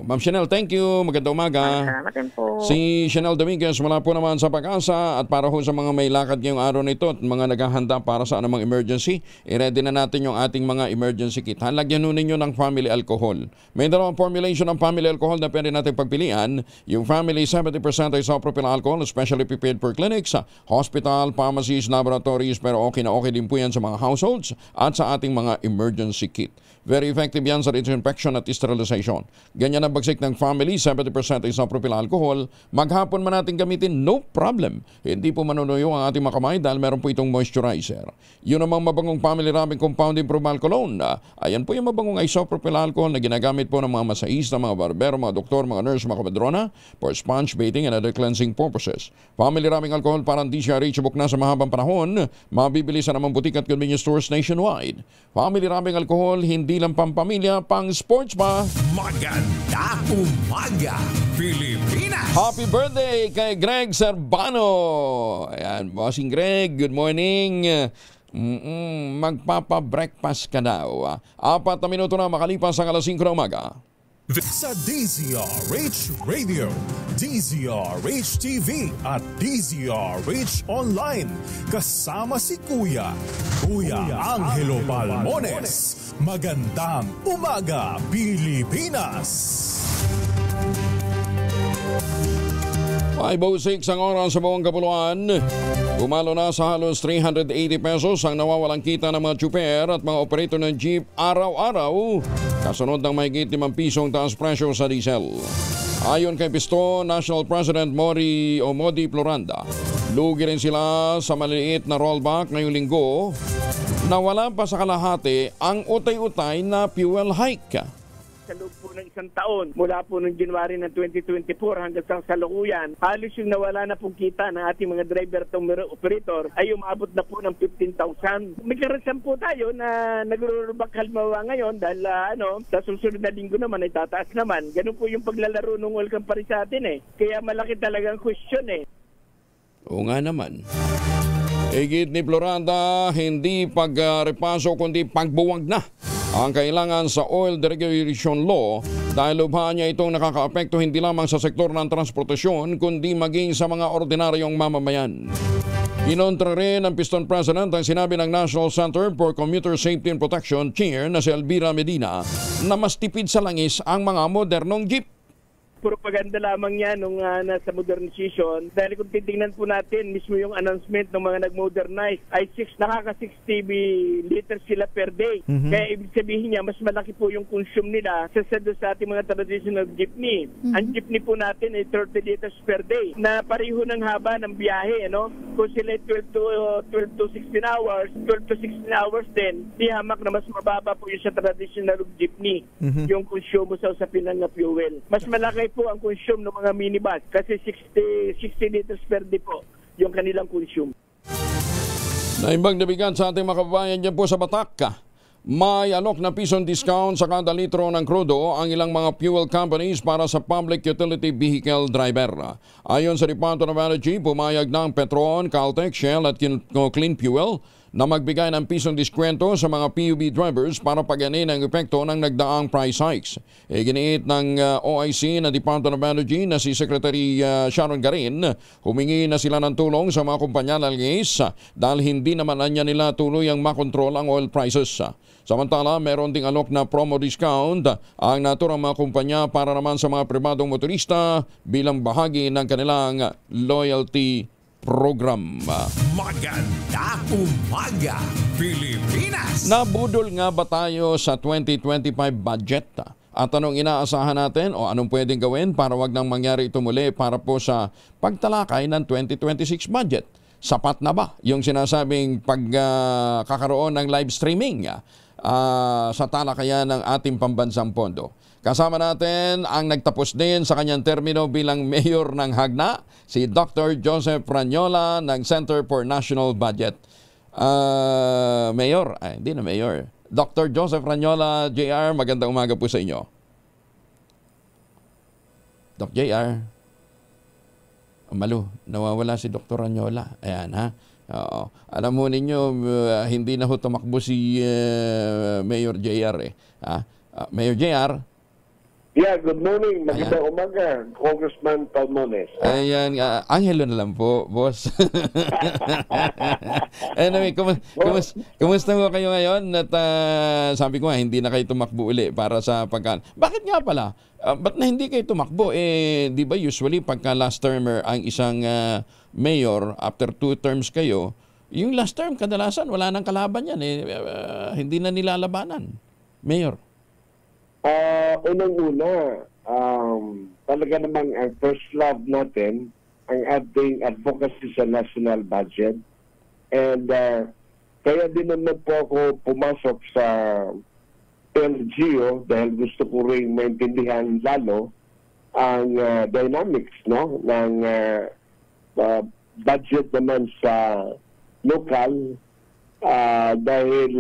Ma'am Chanel, thank you. Magandang umaga. Salamat din po. Si Chanel Dominguez mula po naman sa Pag-asa, at para ho sa mga may lakad ngayong araw nito at mga naghahanda para sa anumang emergency, i-ready na natin yung ating mga emergency kit. Halagyan nun ninyo ng family alcohol. May dalawang formulation ng family alcohol na pwede natin pagpilian. Yung family 70% isopropyl alcohol, especially prepared for clinics, hospital, pharmacies, laboratories, pero okay na okay din po yan sa mga households at sa ating mga emergency kit. Very effective yan sa disinfection at sterilization. Ganyan ang bagsik ng family, 70% isopropyl alcohol. Maghapon man natin gamitin, no problem. Hindi po manunuyo ang ating mga kamay dahil meron po itong moisturizer. Yun namang mabangong family rubbing compound improved cologne. Ayan po yung mabangong isopropyl alcohol na ginagamit po ng mga masaista, mga barbero, mga doktor, mga nurse, mga kabadrona for sponge bathing and other cleansing purposes. Family rubbing alcohol parang di siya reachable na sa mahabang panahon. Mabibili sa namang butik at convenience stores nationwide. Family rubbing alcohol, hindi lang pampamilya, pang sports ba? Magandang umaga, Pilipinas! Happy birthday kay Greg Serbano! Ayan, bossing Greg, good morning. Magpapa-breakfast ka daw. 4 na minuto na makalipas ang alas 5 ng umaga. Sa DZRH Radio, DZRH TV at DZRH Online. Kasama si Kuya Angelo Palmones. Magandang umaga, Pilipinas! 5:06 ang oras sa buong kapuluan. Umalo na sa halos 380 pesos ang nawawalang kita ng mga tsuper at mga operator ng jeep araw-araw. Kasunod ng mahigit 5 pisong taas presyo sa diesel. Ayon kay Pisto, National President Modi Floranda, lugi rin sila sa maliliit na rollback ngayong linggo na wala pa sa kalahati ang utay-utay na fuel hike. Sa loob po ng isang taon, mula po ng January ng 2024 hanggang sa kasalukuyan, halos yung nawala na pong kita ng ating mga driver at operator ay umabot na po ng 15,000. May karasan po tayo na nagro-rollback halimbawa ngayon dahil sa susunod na linggo naman ay tataas naman. Ganun po yung paglalaro ng oil company sa atin Kaya malaki talagang question Oo nga naman. Higit ni Floranda, hindi pagrepaso kundi pagbuwag na ang kailangan sa Oil Deregulation Law dahil lubha niya itong nakakaapekto hindi lamang sa sektor ng transportasyon kundi maging sa mga ordinaryong mamamayan. Kinontra rin ng Piston President ang sinabi ng National Center for Commuter Safety and Protection Chair na si Elvira Medina na mas tipid sa langis ang mga modernong jeep. Propaganda lamang yan nung nasa modernization. Dahil kung titingnan po natin, mismo yung announcement ng mga nag-modernize ay nakaka-60 liters sila per day. Kaya ibig sabihin niya, mas malaki po yung consume nila sa ating mga traditional jeepney. Ang jeepney po natin ay 30 liters per day na pareho ng haba ng biyahe. Kung sila 12 to 16 hours, 12 to 16 hours din, di hamak na mas mababa po yung sa traditional jeepney. Yung consume sa usapin ng fuel. Mas malaki po ang consume ng mga minibus kasi 60 liters per day po yung kanilang consume. Naimbang nabigan sa ating mga kababayan dyan po sa Batak. May alok na pisong discount sa kada litro ng krudo ang ilang mga fuel companies para sa public utility vehicle driver. Ayon sa Department of Energy, pumayag ng Petron, Caltex, Shell at Clean Fuel na magbigay ng pisong diskwento sa mga PUV drivers para paganin ang epekto ng nagdaang price hikes. Giniit ng OIC na Department of Energy na si Secretary Sharon Garin, humingi na sila ng tulong sa mga kumpanya ng gas dahil hindi naman anya nila tuluyang makontrol ang oil prices. Samantala, meron ding alok na promo discount ang naturang mga kumpanya para naman sa mga pribadong motorista bilang bahagi ng kanilang loyalty program. Magandang umaga, Pilipinas! Nabudol nga ba tayo sa 2025 budget? At anong inaasahan natin o anong pwedeng gawin para wag nang mangyari ito muli para po sa pagtalakay ng 2026 budget? Sapat na ba yung sinasabing pagkakaroon ng live streaming sa talakayan ng ating pambansang pondo? Kasama natin ang nagtapos din sa kanyang termino bilang mayor ng Hagna, si Dr. Joseph Ranyola ng Center for National Budget. Hindi na mayor. Dr. Joseph Ranyola, JR, magandang umaga po sa inyo. Doc JR. Malo, nawawala si Dr. Ranyola. Ayan ha. Oo. Alam mo ninyo, hindi na ho tumakbo si Mayor JR Mayor JR. Yeah, good morning. Magandang umaga, Congressman Palmones. Ayan, Angelo na lang po, boss. Anyway, kumusta mo kayo ngayon? At sabi ko hindi na kayo tumakbo uli para sa pagka... Bakit nga pala? Ba't na hindi kayo tumakbo? Di ba usually pagka last termer ang isang mayor, after 2 terms kayo, yung last term kadalasan wala nang kalaban yan. Hindi na nilalabanan. Mayor. Unang-una, talaga namang ang first love natin, ang ating advocacy sa national budget. And kaya din naman po ako pumasok sa LGO dahil gusto ko rin maintindihan lalo ang dynamics ng budget naman sa local. Dahil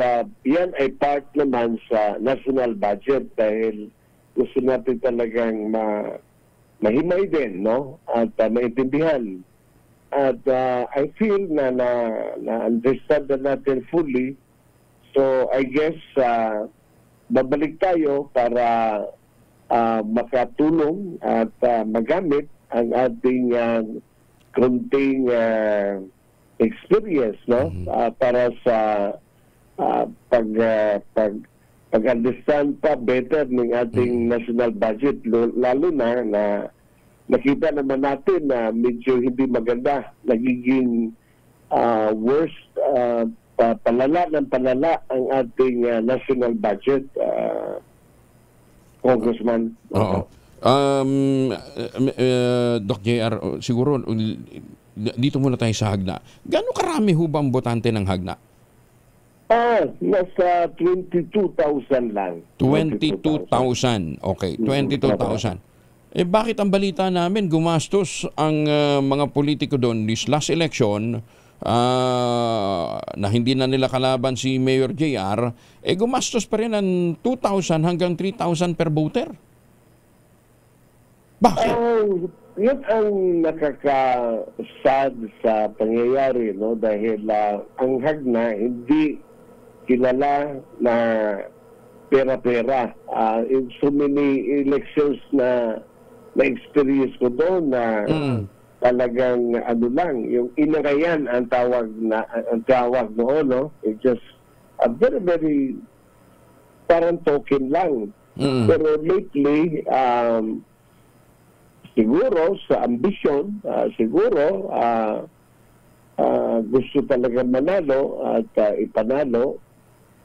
yan ay part naman sa national budget dahil gusto natin talagang mahimay din at maintindihan. At I feel na understand na natin fully. So I guess babalik tayo para makatulong at magamit ang ating konting experience, no? Para sa pag-understand pa better ng ating national budget, lalo na nakita naman natin na medyo hindi maganda, nagiging worst, palala ang ating national budget, Congressman. Oo. Doc JR, siguro dito muna tayo sa Hagna. Gaano karami ho ba ang botante ng Hagna? Nasa 22,000 lang. 22,000. Okay, 22,000. Bakit ang balita namin gumastos ang mga politiko doon this last election na hindi na nila kalaban si Mayor JR, gumastos pa rin ng 2,000 hanggang 3,000 per voter? Bakit? Yun ang nakaka-sad sa pangyayari, no? Dahil ang Hagna hindi kilala na pera-pera. In so many elections na experience ko doon na talagang lang, yung inarayan ang tawag noon, no? It's just a very, very parang token lang. Pero lately, siguro sa ambisyon, siguro gusto talaga manalo at ipanalo,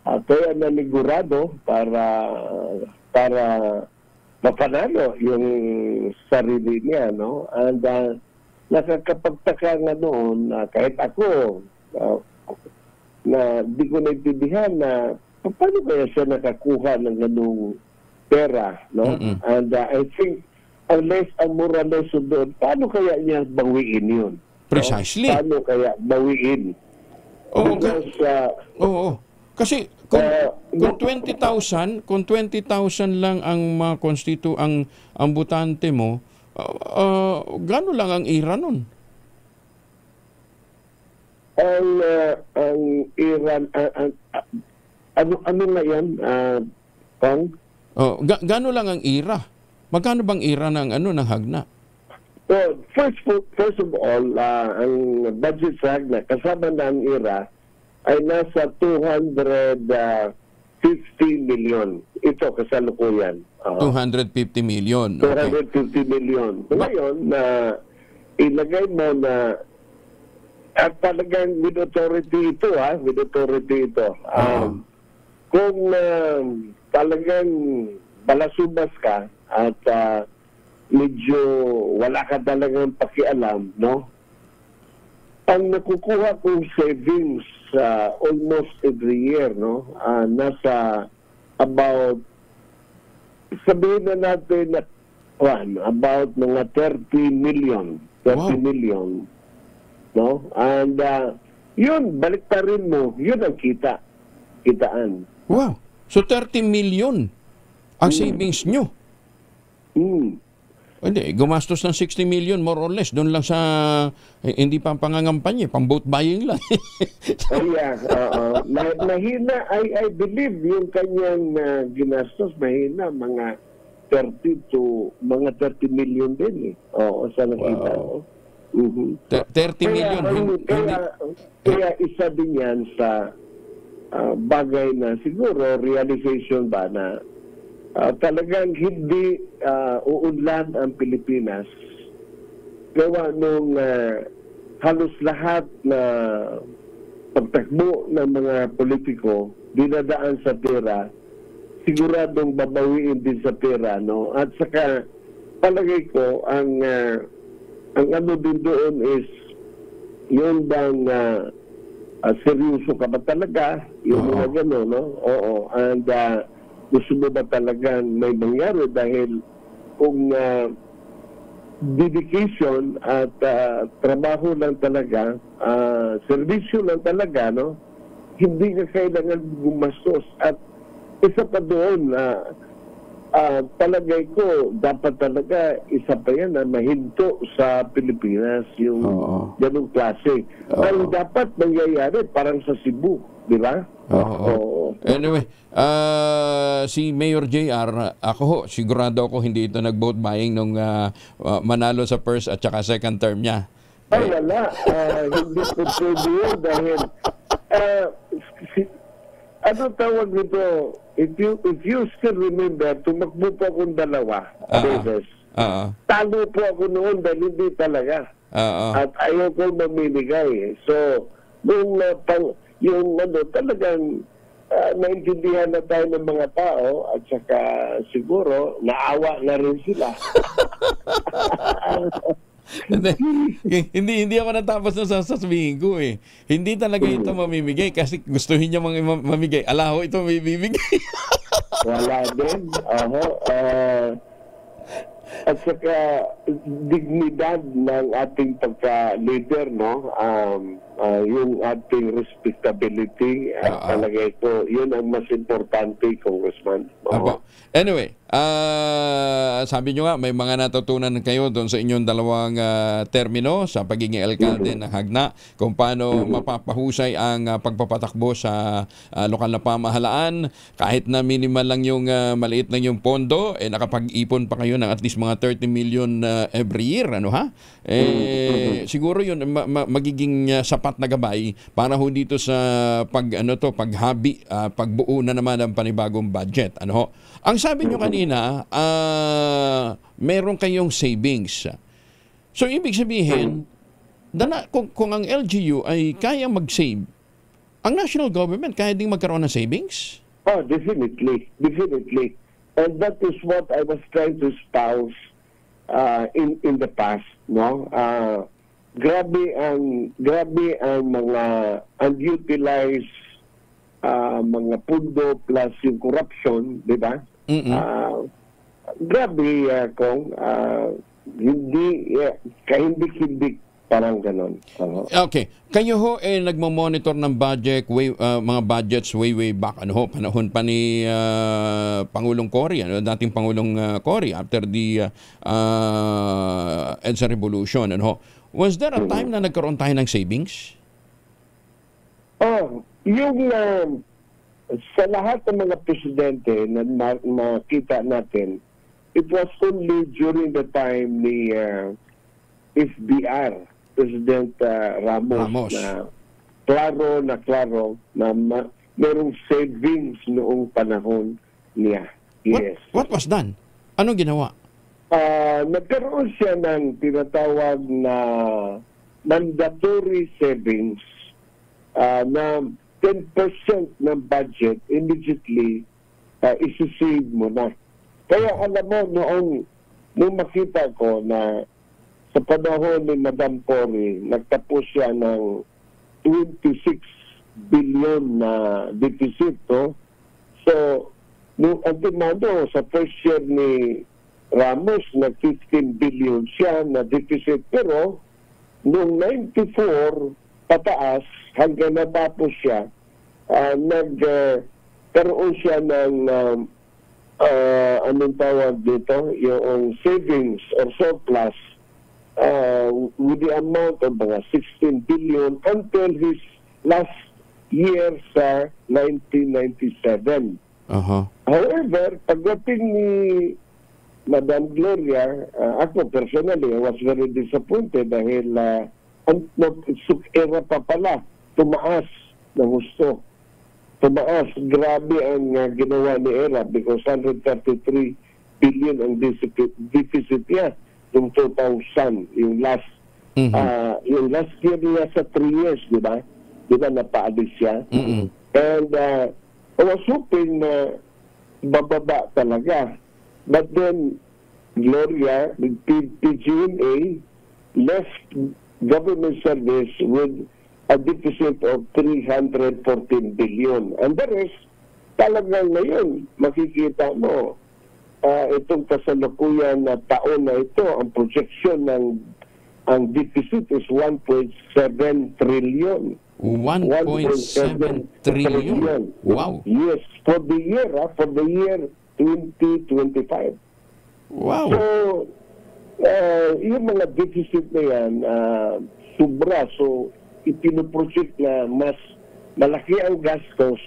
kaya nanigurado para mapanalo yung sarili niya, no? And nakakapagtaka nga noon, kahit ako na di ko naintindihan na paano kaya siya nakakuha ng ganung pera, no? And I think unless ang morales doon, paano kaya niya bawiin yun? Precisely. Paano kaya bawiin? Kasi kung 20,000 lang ang mga ang botante mo, gaano lang ang ira nun? Ang ira, ano na yan, Pang? Gaano lang ang ira? Magkano bang ira ng Hagna? Well, first of all, ang budget sa Hagna, kasama na ang ira, ay nasa 250 million. Ito, kasalukuyan. 250 million. Okay. 250 million. Ngayon, ilagay mo na at talagang with authority ito, with authority ito. Kung talagang balasubas ka at medyo wala ka talagang pakialam, no? Ang nakukuha kong savings almost every year, no? Nasa about, sabihin na natin na about mga 30 million. 30 million. No? And yun, balik pa rin mo, yun ang kitaan. Wow. So 30 million ang savings nyo? Hindi, gumastos ng 60 million more or less. Doon lang sa, hindi pa pangangampanya, pang vote buying lang. Mahina, I believe yung kanyang ginastos, mahina, mga 30 million din. Oo, sa nakita. Wow. 30 million. Kaya isa din yan sa bagay na siguro realization ba na talagang hindi uunlad ang Pilipinas gawa nung halos lahat na pagtakbo ng mga politiko dinadaan sa pera, siguradong babawiin din sa pera, no? At saka palagay ko ang ano din doon is yun bang seryoso ka ba talaga yung mga gano'n, no? Oo. And gusto mo ba talagang may mangyari dahil kung dedication at trabaho lang talaga, servisyo lang talaga, no? Hindi ka kailangan gumastos. At isa pa doon na palagay ko, dapat talaga isa pa yan na mahinto sa Pilipinas yung ganung klase. Ang dapat mangyayari parang sa Cebu. di ba? Oo. Anyway, si Mayor JR, ako ho, sigurado ako hindi ito nag-vote buying nung manalo sa first at saka second term niya. Wala. Hindi po pwede yun dahil ano tawag nito? If you still remember, tumakbo po akong dalawa beses. Talo po ako noon dahil hindi talaga. At ayaw ko mamimigay. So, nung yung talagang naintindihan na tayo ng mga tao at saka siguro naawa na rin sila. hindi ako natapos na sasabihin ko eh. Hindi talaga ito mamimigay kasi gustuhin niya mamigay. Alaho ito mamimigay. Wala din. At saka dignidad ng ating pagka-leader, no? Yung ating respectability, talaga ito, yun ang mas importante, Congressman. Anyway, sabi nyo nga, may mga natutunan kayo doon sa inyong dalawang termino sa pagiging alkalde ng Hagna, kung paano mapapahusay ang pagpapatakbo sa lokal na pamahalaan. Kahit na minimal lang yung maliit lang yung pondo, nakapag-ipon pa kayo ng at least mga 30 million every year, siguro yun magiging sapat na gabay para ho dito sa paghabi, pagbuo na naman ng panibagong budget. Ang sabi nyo kanina, meron kayong savings. So ibig sabihin, kung ang LGU ay kaya mag-save, ang national government kaya ding magkaroon ng savings? Oh, definitely. Definitely. And that is what I was trying to espouse in the past, no? Grabe ang mga unutilized mga pundo plus yung corruption, di ba? Grabe kung kahindik-hindik parang ganon. Okay. Kayo ho nagmo-monitor ng budget, mga budgets way back, panahon pa ni Pangulong Cory, dating Pangulong Cory after the EDSA Revolution. Was there a time na nagkaroon tayo ng savings? Yung sa lahat ng mga presidente na makita natin, it was only during the time ni FDR, President Ramos. Na klaro na merong savings noong panahon niya. Yes. What was done? Anong ginawa? Nagkaroon siya ng tinatawag na mandatory savings na 10% ng budget immediately isi-save mo na. Kaya alam mo, nung makita ko na sa panahon ni Madam Cory, nagtapos siya ng 26 billion na deficit. So, nung antimado, sa first year ni Ramos, nag-15 billion siya na deficit. Pero, nung 94, pataas, hanggang natapos siya, nagkaroon siya ng anong tawag dito, yung savings or surplus with the amount of mga 16 billion until his last year sa 1997. However, pagdating ni Madam Gloria, ako personally, I was very disappointed dahil era pa pala, tumaas na gusto. Tumaas, grabe ang ginawa ni ERA because 133 billion ang deficit niya yung 2000, yung last year niya sa 3 years, di ba? Di ba napaalis siya? And I was hoping na bababa talaga. But then, Gloria, with PG&A, left government service with a deficit of 314 billion. And the rest, talagang ngayon, makikita mo, itong kasalukuyan na taon na ito, ang projection ng ang deficit is 1.7 trillion. 1.7 trillion? Wow. Yes, for the year 2025. Wow. So, yung mga deficit na yan, sobra. So, ipinoproject na mas malaki ang gastos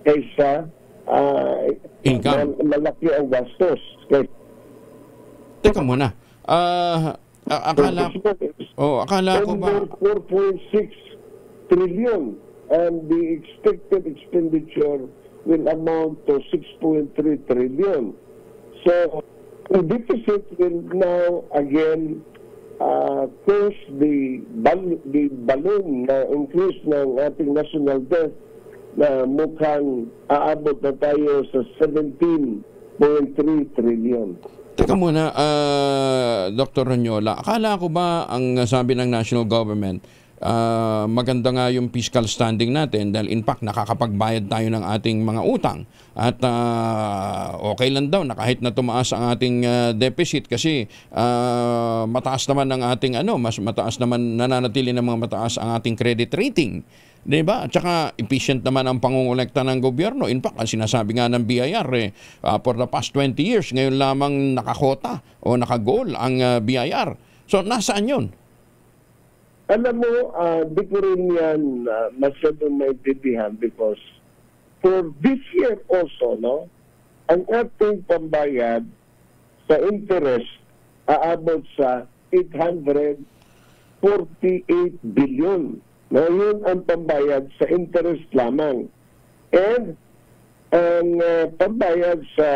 kaysa income. Malaki ang gastos. Teka muna. Akala ko ba 4.6 trillion and the expected expenditure will amount to 6.3 trillion. So the deficit will now again cause the balloon na increase ng ating national debt na mukhang aabot na tayo sa 17.3 trillion. Teka muna, Dr. Ranyola, akala ko ba ang sabi ng national government, maganda nga yung fiscal standing natin dahil in fact nakakapagbayad tayo ng ating mga utang at okay lang daw na kahit na tumaas ang ating deficit kasi mataas naman ang ating mas mataas naman, nananatili ng mga mataas ang ating credit rating. Diba? At saka efficient naman ang pangungulekta ng gobyerno. In fact, ang sinasabi nga ng BIR for the past 20 years, ngayon lamang nakakota o nakagoal ang BIR. So, nasaan yun? Alam mo, di ko rin yan masyadong maintindihan because for this year also, no, ang ating pambayad sa interest aabot sa 848 billion. Na yun ang pambayad sa interest lamang. And ang pambayad sa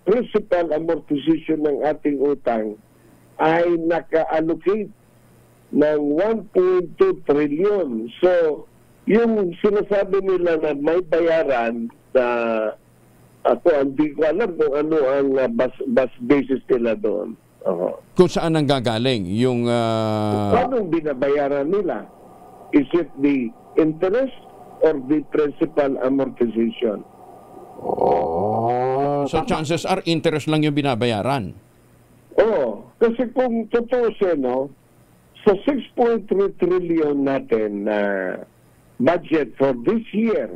principal amortization ng ating utang ay naka-allocate ng 1.2 trillion. So, yung sinasabi nila na may bayaran na ako, hindi ko alam kung ano ang bus basis nila doon. Kung saan ang gagaling? Yung... Anong binabayaran nila? Is it the interest or the principal amortization? So chances are interest lang yung binabayaran. Kasi kung totoo siya, no, sa 6.3 trillion natin na budget for this year,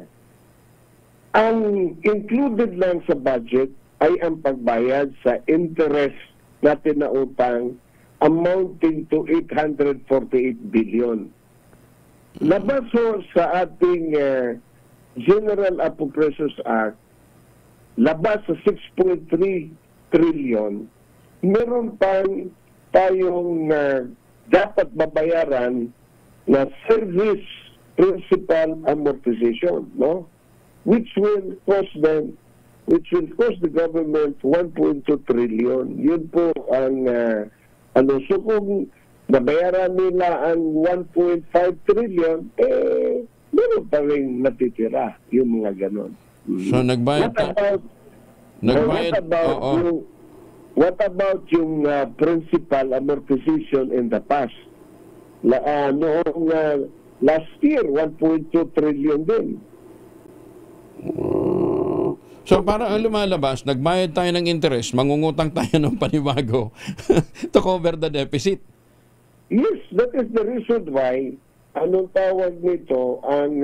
ang included lang sa budget ay ang pagbayad sa interest natin na utang amounting to 848 billion. Labas sa ating General Appropriations Act, labas sa 6.3 trillion, meron pang tayong dapat babayaran na service principal amortization, no? Which will cost the government 1.2 trillion. Yun po ang so kung nabayaran nila ang 1.5 trillion, meron pa rin natitira yung mga ganon. So nagbayad What about yung principal amortization in the past? Noong last year, 1.2 trillion din. So para ang lumalabas, nagbayad tayo ng interest, mangungutang tayo ng panibago to cover the deficit. Yes, that is the reason why anong tawag nito ang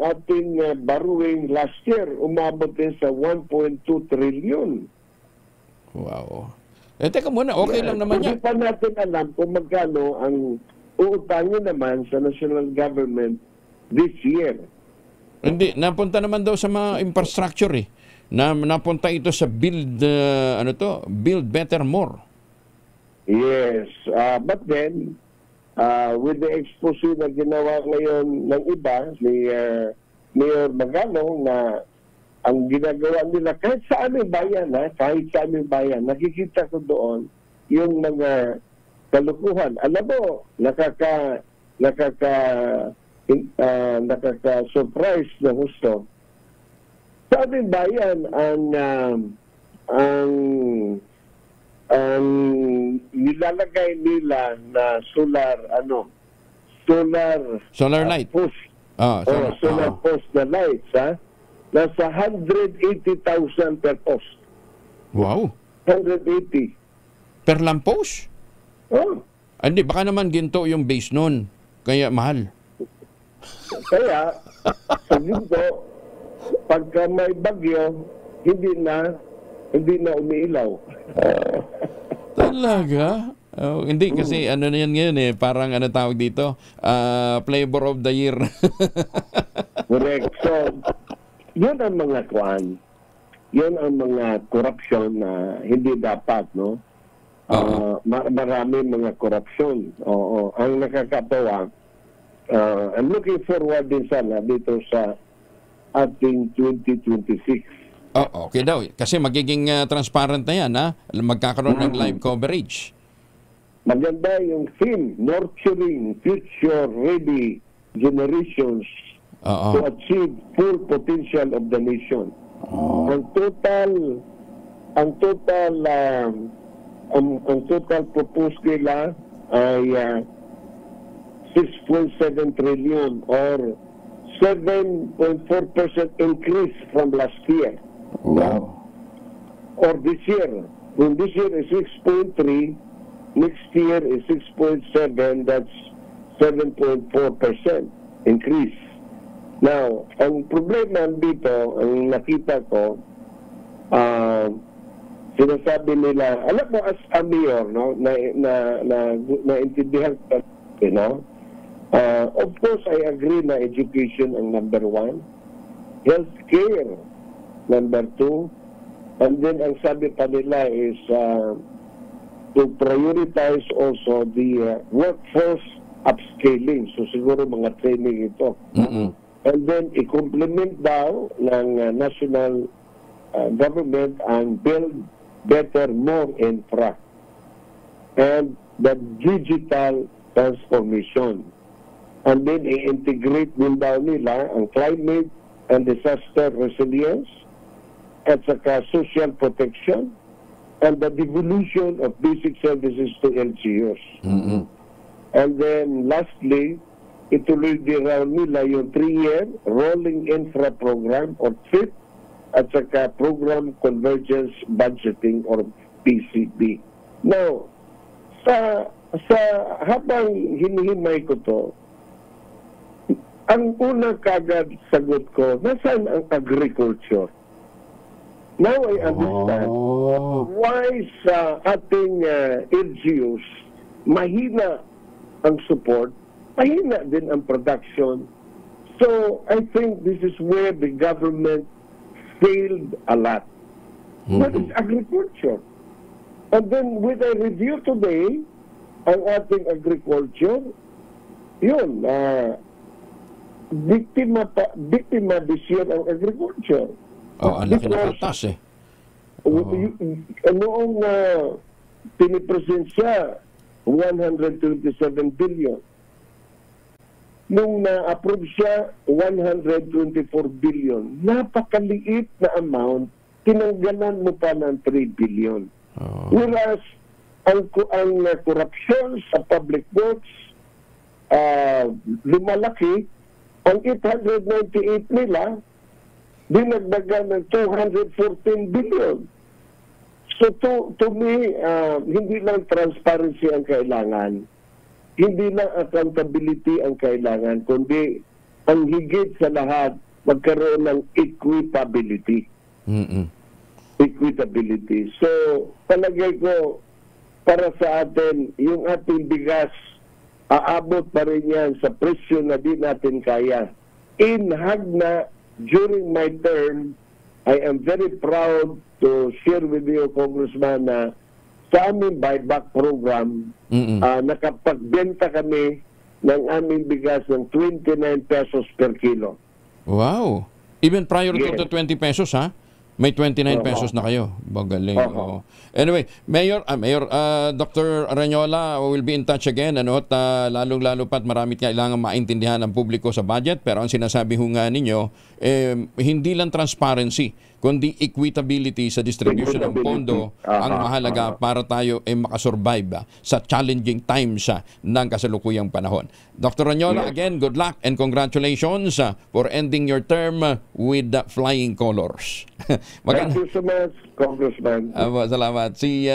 ating borrowing last year umabot din sa 1.2 trillion. Wow. Teka muna, okay lang naman yan. Hindi pa natin alam kung magkano ang uutangin naman sa national government this year. Hindi, napunta naman daw sa mga infrastructure napunta ito sa build better more. Yes, but then with the expose na ginawa ngayon ng iba ni Mayor Magano na ang ginagawa nila kahit sa aming bayan, nakikita ko doon yung mga kalukuhan. Alam mo, nakaka-surprise na gusto. Sa aming bayan, ang nilalagay nila na solar light post. Solar post na lights, nasa 180,000 per post. Wow. 180. Per lamppost? Hindi, baka naman ginto yung base nun. Kaya mahal. Kaya, sa ginto, pagka may bagyo, hindi na umiilaw. Talaga? Hindi kasi ano na yan ngayon parang ano tawag dito, flavor of the year. Correct. So, yun ang mga kwan. Yun ang mga corruption na hindi dapat, no? Marami mga corruption. Oo. Ang nakakatawa, I'm looking forward din sana dito sa ating 2026. Okay daw. Kasi magiging transparent na yan, ha? Magkakaroon ng live coverage. Maganda yung theme, nurturing future-ready generations to achieve full potential of the nation. Ang total proposed nila ay 6.7 trillion or 7.4% increase from last year. Wow. Or this year. When this year is 6.3, next year is 6.7, that's 7.4% increase. Now, ang problema dito, ang nakita ko, sinasabi nila, alam mo as a mayor, no, naintindihan ko, you know, of course, I agree na education ang number 1, healthcare number 2, and then ang sabi pa nila is to prioritize also the workforce upscaling. So siguro mga training ito. And then i-complement daw ng national government and build better, more infra. And the digital transformation. And then i-integrate din daw nila ang climate and disaster resilience at saka social protection and the devolution of basic services to LGUs. And then lastly, ituloy din raw nila yung 3-year rolling infra program or TRIP at saka program convergence budgeting or PCB. Now, sa habang hinihimay ko to, ang unang kagad sagot ko, nasaan ang agriculture? Now I understand why sa ating LGUs mahina ang support, mahina din ang production. So I think this is where the government failed a lot. What is agriculture? And then when I review today ang ating agriculture, yun, biktima this year ang agriculture. Ang laki na patas Noong pinipresent siya, 127 billion. Nung na-approve siya, 124 billion. Napakaliit na amount, tinanggalan mo pa ng 3 billion. Whereas, ang korupsyon sa public works, lumalaki, ang 898 nila, dinagdagan ng 214 billion. So to me, hindi lang transparency ang kailangan, hindi lang accountability ang kailangan, kundi ang higit sa lahat, magkaroon ng equitability. Equitability. So, palagay ko, para sa atin, yung ating bigas, aabot pa rin yan sa presyo na di natin kaya. In Hagna, during my term, I am very proud to share with you, Congressman, na sa aming buyback program, nakapagbenta kami ng aming bigas ng 29 pesos per kilo. Wow! Even prior to the 20 pesos, ha? May 29 pesos na kayo. Bagaling. Anyway, Mayor, Dr. Aranyola will be in touch again. Lalong-lalo pat marami kailangan maintindihan ng publiko sa budget. Pero ang sinasabi ho nga ninyo, hindi lang transparency, kundi equitability sa distribution ng pondo ang mahalaga para tayo makasurvive sa challenging times ng kasalukuyang panahon. Dr. Aranyola, again, good luck and congratulations for ending your term with flying colors. Thank you so much, Congressman. Salamat. Si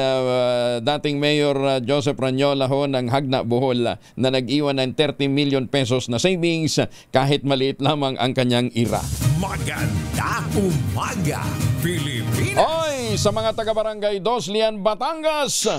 dating Mayor Joseph Aranyola ho ng Hagna, Bohol na nag-iwan ng 30 million pesos na savings kahit maliit lamang ang kanyang ira. Maganda umaga, Pilipinas! Hoy, sa mga taga-barangay Doslian, Batangas!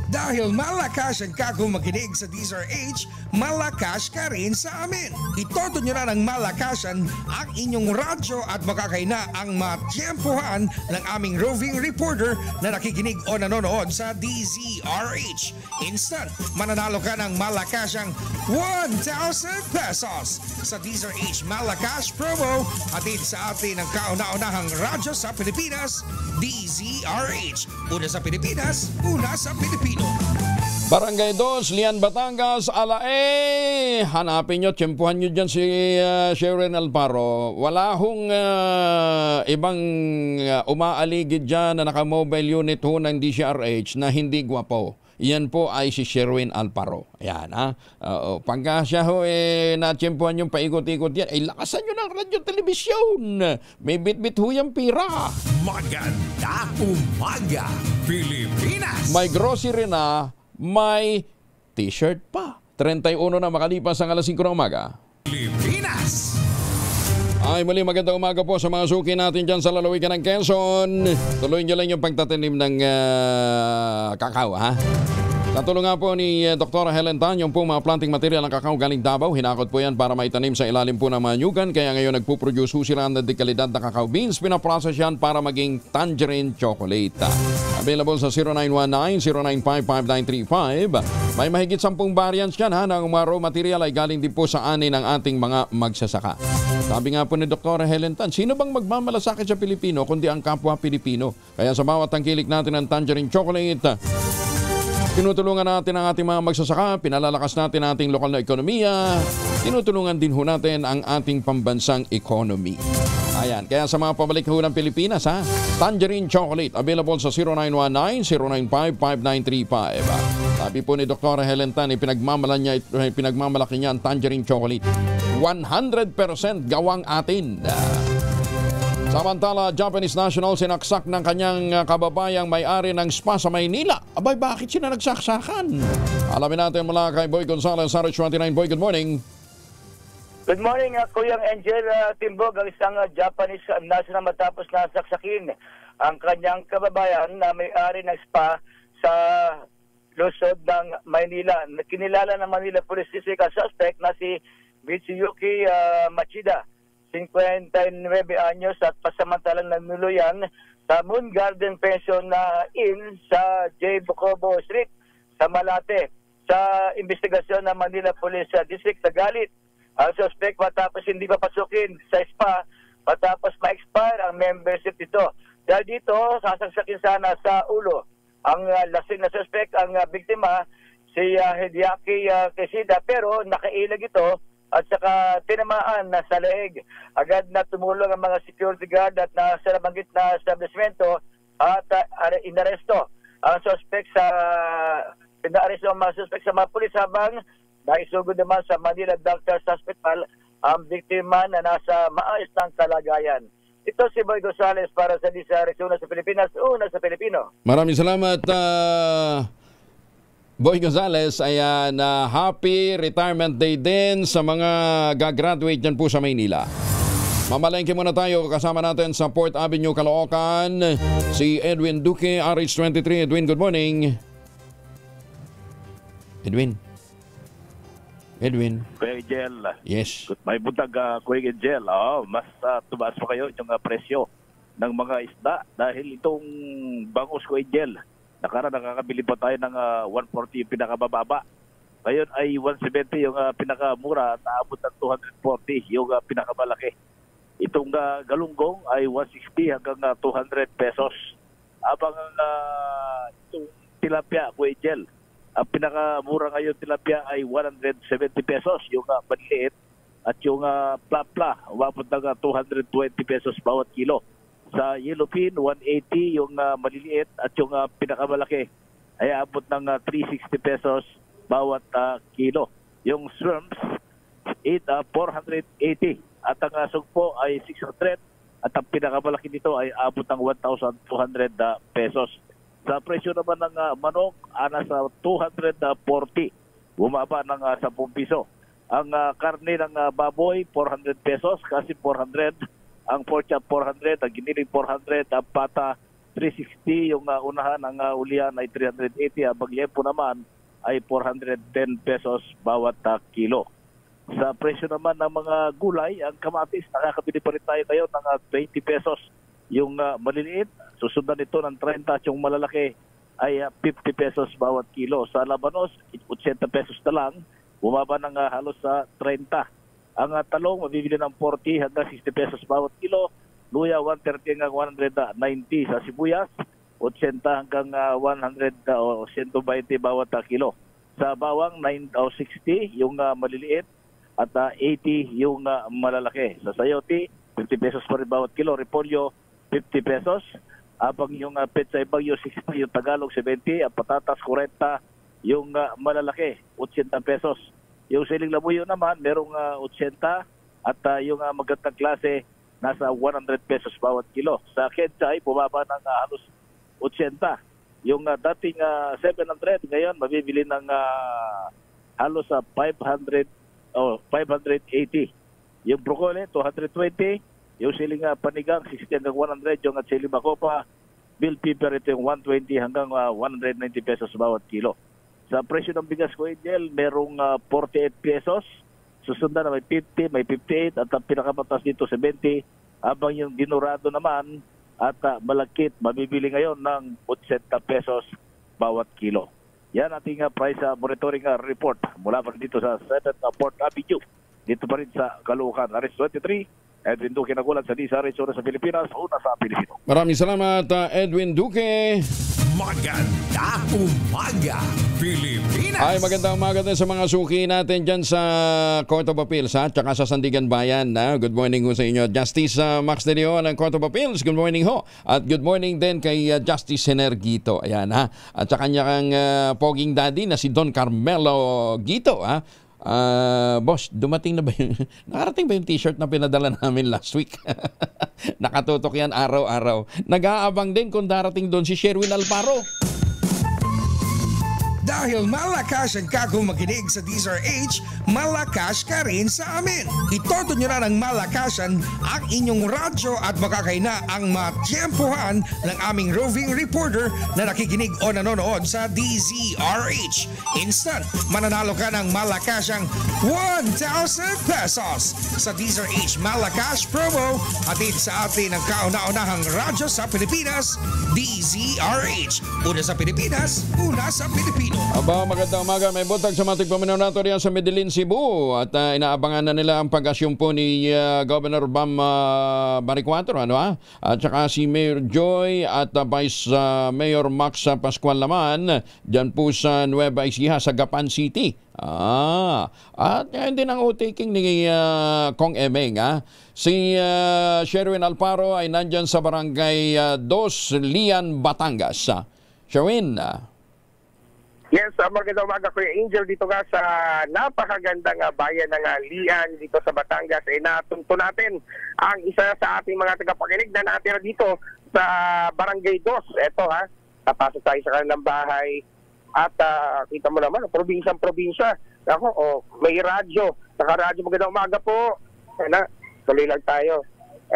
Dahil malakas ang kako makinig sa DZRH, malakas ka rin sa amin. Itoto nyo na ng malakasan ang inyong radyo at makakaina ang matiyempohan ng aming roving reporter na nakikinig o nanonood sa DZRH. Instant, mananalo ka ng malakasang 1,000 pesos sa DZRH Malakas Promo. Hatid sa atin ng kauna-unahang radyo sa Pilipinas, DZRH. Una sa Pilipinas, una sa Pilipino. Barangay 2, Lian, Batangas, alae. Hanapin nyo, tiyempuhan nyo dyan si Sharon Alparo. Wala hong ibang umaaligid dyan na naka-mobile unit ho ng DZRH na hindi gwapo. Yan po ay si Sherwin Alparo. Ayan, ha? Pagka siya ho, na-tiyempuhan yung paikot-ikot yan, ay lakasan nyo ng radyo telebisyon. May bit-bit ho yung pira. Maganda umaga, Pilipinas! May grocery na, may t-shirt pa. 31 na makalipas ang alas 5 ng umaga. Pilipinas! Ay, muli magandang umaga po sa mga suki natin dyan sa lalawigan ng Quezon. Tuloy nyo lang yung pagtatanim ng kakao, ha? Natulungan po ni Dr. Helen Tan yung po mga planting material ng kakao galing Davao. Hinakot po yan para maitanim sa ilalim po ng mga nyugan. Kaya ngayon nagpuproduce po sila ng dekalidad na kakao beans. Pinaprocess yan para maging tangerine chocolate. Available sa 0919-095-5935. May mahigit 10 variants yan, ha, ng mga raw material ay galing din po sa ani ng ating mga magsasaka. Sabi nga po ni Dr. Helen Tan, sino bang magmamalasakit sa Pilipino kundi ang kapwa Pilipino? Kaya sa bawat tangkilik natin ng tangerine chocolate, tinutulungan natin ang ating mga magsasaka, pinalalakas natin ang ating lokal na ekonomiya, tinutulungan din ho natin ang ating pambansang economy. Ayan, kaya sa mga pabalik ho ng Pilipinas, ha, tangerine chocolate, available sa 0919-095-5935. Sabi po ni Dr. Helen Tan, pinagmamalaki niya ang tangerine chocolate. 100% gawang atin. Samantala, Japanese national sinaksak ng kanyang kababayang may-ari ng spa sa Maynila. Abay, bakit sila nagsaksakan? Alamin natin mula kay Boy Gonzales, RH29. Boy, good morning. Good morning, Kuyang Angel Timbog, ang isang Japanese national matapos na saksakin ang kanyang kababayan na may-ari ng spa sa lungsod ng Maynila. Kinilala ng Manila Police District ang suspect na si Mitsuyuki Machida, 59 anyos at pasamantalang nanuluyan sa Moon Garden Pension Inn sa J. Bocobo Street sa Malate. Sa investigasyon ng Manila Police District sa galit ang suspect matapos hindi papasukin sa spa matapos ma-expire ang membership dito. Dahil dito, sasaksakin sana sa ulo ang lasing na suspect, ang biktima, si Hideaki Quesida, pero nakailag ito at saka tinamaan na sa leeg. Agad na tumulong ang mga security guard at nasa nabanggit na establishmento at inaresto ang suspect pinaaresto ang mga suspect sa mga pulis habang naisugod naman sa Manila Doctors Hospital ang biktima na nasa maayos ng kalagayan. Ito si Boy Gonzales para sa DZRH, una sa Pilipinas, una sa Pilipino. Maraming salamat, Boy Gonzales. Ayan, happy retirement day din sa mga gagraduate dyan po sa Maynila. Mamalengke muna tayo. Kasama natin sa Port Avenue, Caloocan, si Edwin Duque, RH23. Edwin, good morning. Edwin. Kuya Angel. Yes. May buntag, Kuya Angel. Mas tumaas pa kayo yung presyo ng mga isda dahil itong bangus, Kuya Angel. Nakakabili pa tayo ng 140 yung pinakamababa. Ngayon ay 170 yung pinakamura at naabot ng 240 yung pinakamalaki. Itong galunggong ay 160 hanggang 200 pesos. Habang itong tilapia, Kuya Angel, ang pinakamura ngayon tilapia ay 170 pesos yung maliliit at yung plapla, umabot ng 220 pesos bawat kilo. Sa yellowfin, 180 yung maliliit at yung pinakamalaki ay abot ng 360 pesos bawat kilo. Yung shrimps, 480 at ang sugpo ay 600 at ang pinakamalaki nito ay abot ng 1,200 pesos. Sa presyo naman ng manok, nasa 240, bumaba ng 10 piso. Ang karne ng baboy, 400 pesos, kasi 400. Ang pork chop, 400. Ang giniling, 400. Ang pata, 360 yung unahan, ang ulihan ay 380, habang liempo naman ay 410 pesos bawat kilo. Sa presyo naman ng mga gulay, ang kamatis, nakakabili pa rin tayo ngayon ng 20 pesos yung maliliit. Susundan ito ng 30 at yung malalaki ay 50 pesos bawat kilo. Sa labanos, 80 pesos na lang, bumaba ng halos sa 30. Ang talong, mabibili ng 40 hanggang 60 pesos bawat kilo. Luya, 130 hanggang 190. Sa sibuyas, 80 hanggang 100 o 120 bawat kilo. Sa bawang, 60 yung maliliit at 80 yung malalaki. Sa sayote, 50 pesos pa rin bawat kilo. Repolyo, 50 pesos. Habang yung petsay bagyo, 60 yung Tagalog, 70. Ang patatas, 40 yung malalaki, 80 pesos. Yung siling labuyo naman, merong 80 at yung magandang klase, nasa 100 pesos bawat kilo. Sa ketsay, bumaba ng halos 80. Yung dating 700, ngayon mabibili ng halos 500 o 580. Yung broccoli, 220. Yung siling panigang, 60 hanggang 100. Yung siling makopa, bill pepper, ito yung 120 hanggang 190 pesos bawat kilo. Sa presyo ng bigas ko, Angel, merong 48 pesos. Susundan na may 50, may 58, at ang pinakamatas dito 70. Habang yung dinurado naman at malagkit, mabibili ngayon ng 80 pesos bawat kilo. Yan ating price monitoring report mula pa dito sa 7th Port Avenue. Dito pa rin sa Caloocan. Aris 23, Edwin Duque nagulat sa DZRH sa Pilipinas, una sa Pilipino. Maraming salamat, Edwin Duque. Maganda umaga, Pilipinas! Ay, magandang umaga din sa mga suki natin dyan sa Court of Appeals, ha? Tsaka sa Sandigan Bayan. Good morning ho sa inyo. Justice Max De Leon ng Court of Appeals. Good morning ho. At good morning din kay Justice Sener Gito. Ayan, ha? At sa kanyang poging daddy na si Don Carmelo Gito, ha? Boss, dumating na ba yung nakarating ba yung t-shirt na pinadala namin last week? Nakatutok yan araw-araw. Nag-aabang din kung darating doon si Sherwin Alparo. Dahil malakas ang kagong makinig sa DZRH, malakas ka rin sa amin. Itodo nyo na ng malakasan ang inyong radyo at makakaina ang matiyempohan ng aming roving reporter na nakikinig o nanonood sa DZRH. Instant, mananalo ka ng malakasang 1,000 pesos sa DZRH Malakas promo hatid sa atin ng kauna-unahang radyo sa Pilipinas, DZRH. Una sa Pilipinas, una sa Pilipino. Aba, magandang umaga. May butag sa matig paminaw riyan sa Medellin, Cebu. At inaabangan na nila ang pag-asyong po ni Governor Bam Baricuatro, ano ha? At saka si Mayor Joy at Vice Mayor Max Pascual naman dyan po sa Nueva Ecija, sa Gapan City. At hindi nang taking ni Kong Emeng, ha? Si Sherwin Alparo ay nandyan sa barangay Dos Lian, Batangas. Sherwin, Yes, magandang umaga Kuya Angel dito nga sa napakagandang bayan ng Lian dito sa Batangas. Natunto natin ang isa sa ating mga tagapakinig na natira dito sa Barangay Dos. Ito ha, napasok tayo sa kanilang bahay at kita mo naman, probinsyang-probinsya. Ako, may radyo. Naka-radyo, magandang umaga po. Tuloy lang tayo.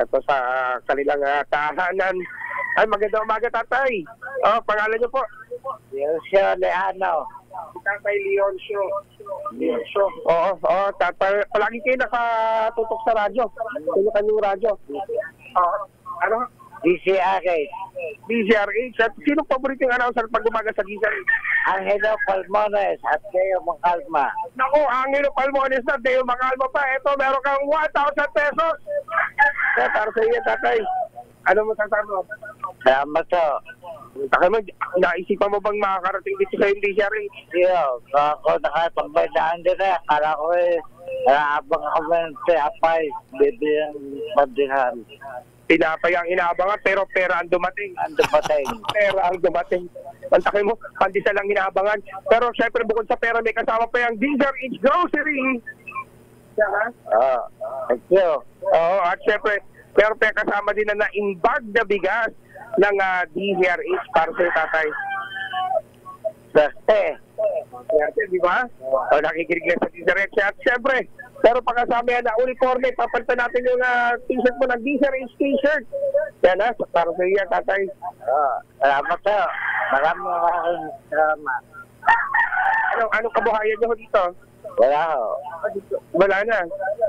Ito sa kanilang tahanan. Ay, magandang umaga tatay. Pangalan niyo po? Leoncio Leano. Tatay Leoncio. Leoncio. Oo, tatay. Palagi kayo nakatutok sa radyo. Sino kanyang radyo? Ano? DZRH. DZRH. At sino paborito yung announcer pag umaga sa DZRH? Angelo Palmones at Deo Macalma. Naku, Angelo Palmones at Deo Macalma pa. Ito, meron kang 1,000 pesos. Para sa iyo, tatay. Ano mo sasabi mo? Salamat po. Naisipan mo bang makakarating dito sa DZRH? Ako nakapagbayaan din eh. Akala ko naabang ako ng tinapay. Bibili ng pandihan. Tinapay ang inaabangan pero pera ang dumating. Pera ang dumating. Pantakin mo, pandisa lang inaabangan. Pero syempre bukod sa pera may kasama pa yung DZRH Grocery. Thank you. At syempre pero kasama din na na-imbag na bigas ng DZRH para sa tatay. Swerte, di ba? Nakikinig lang sa DZRH. At syempre, Pero pagkasama yan na uniforme, papalitan natin yung t-shirt mo ng DZRH t-shirt. Yan na, para sa iya, tatay. Salamat sa'yo. Maraming salamat. Anong kabuhayan nyo dito? Wala ho. Wala na.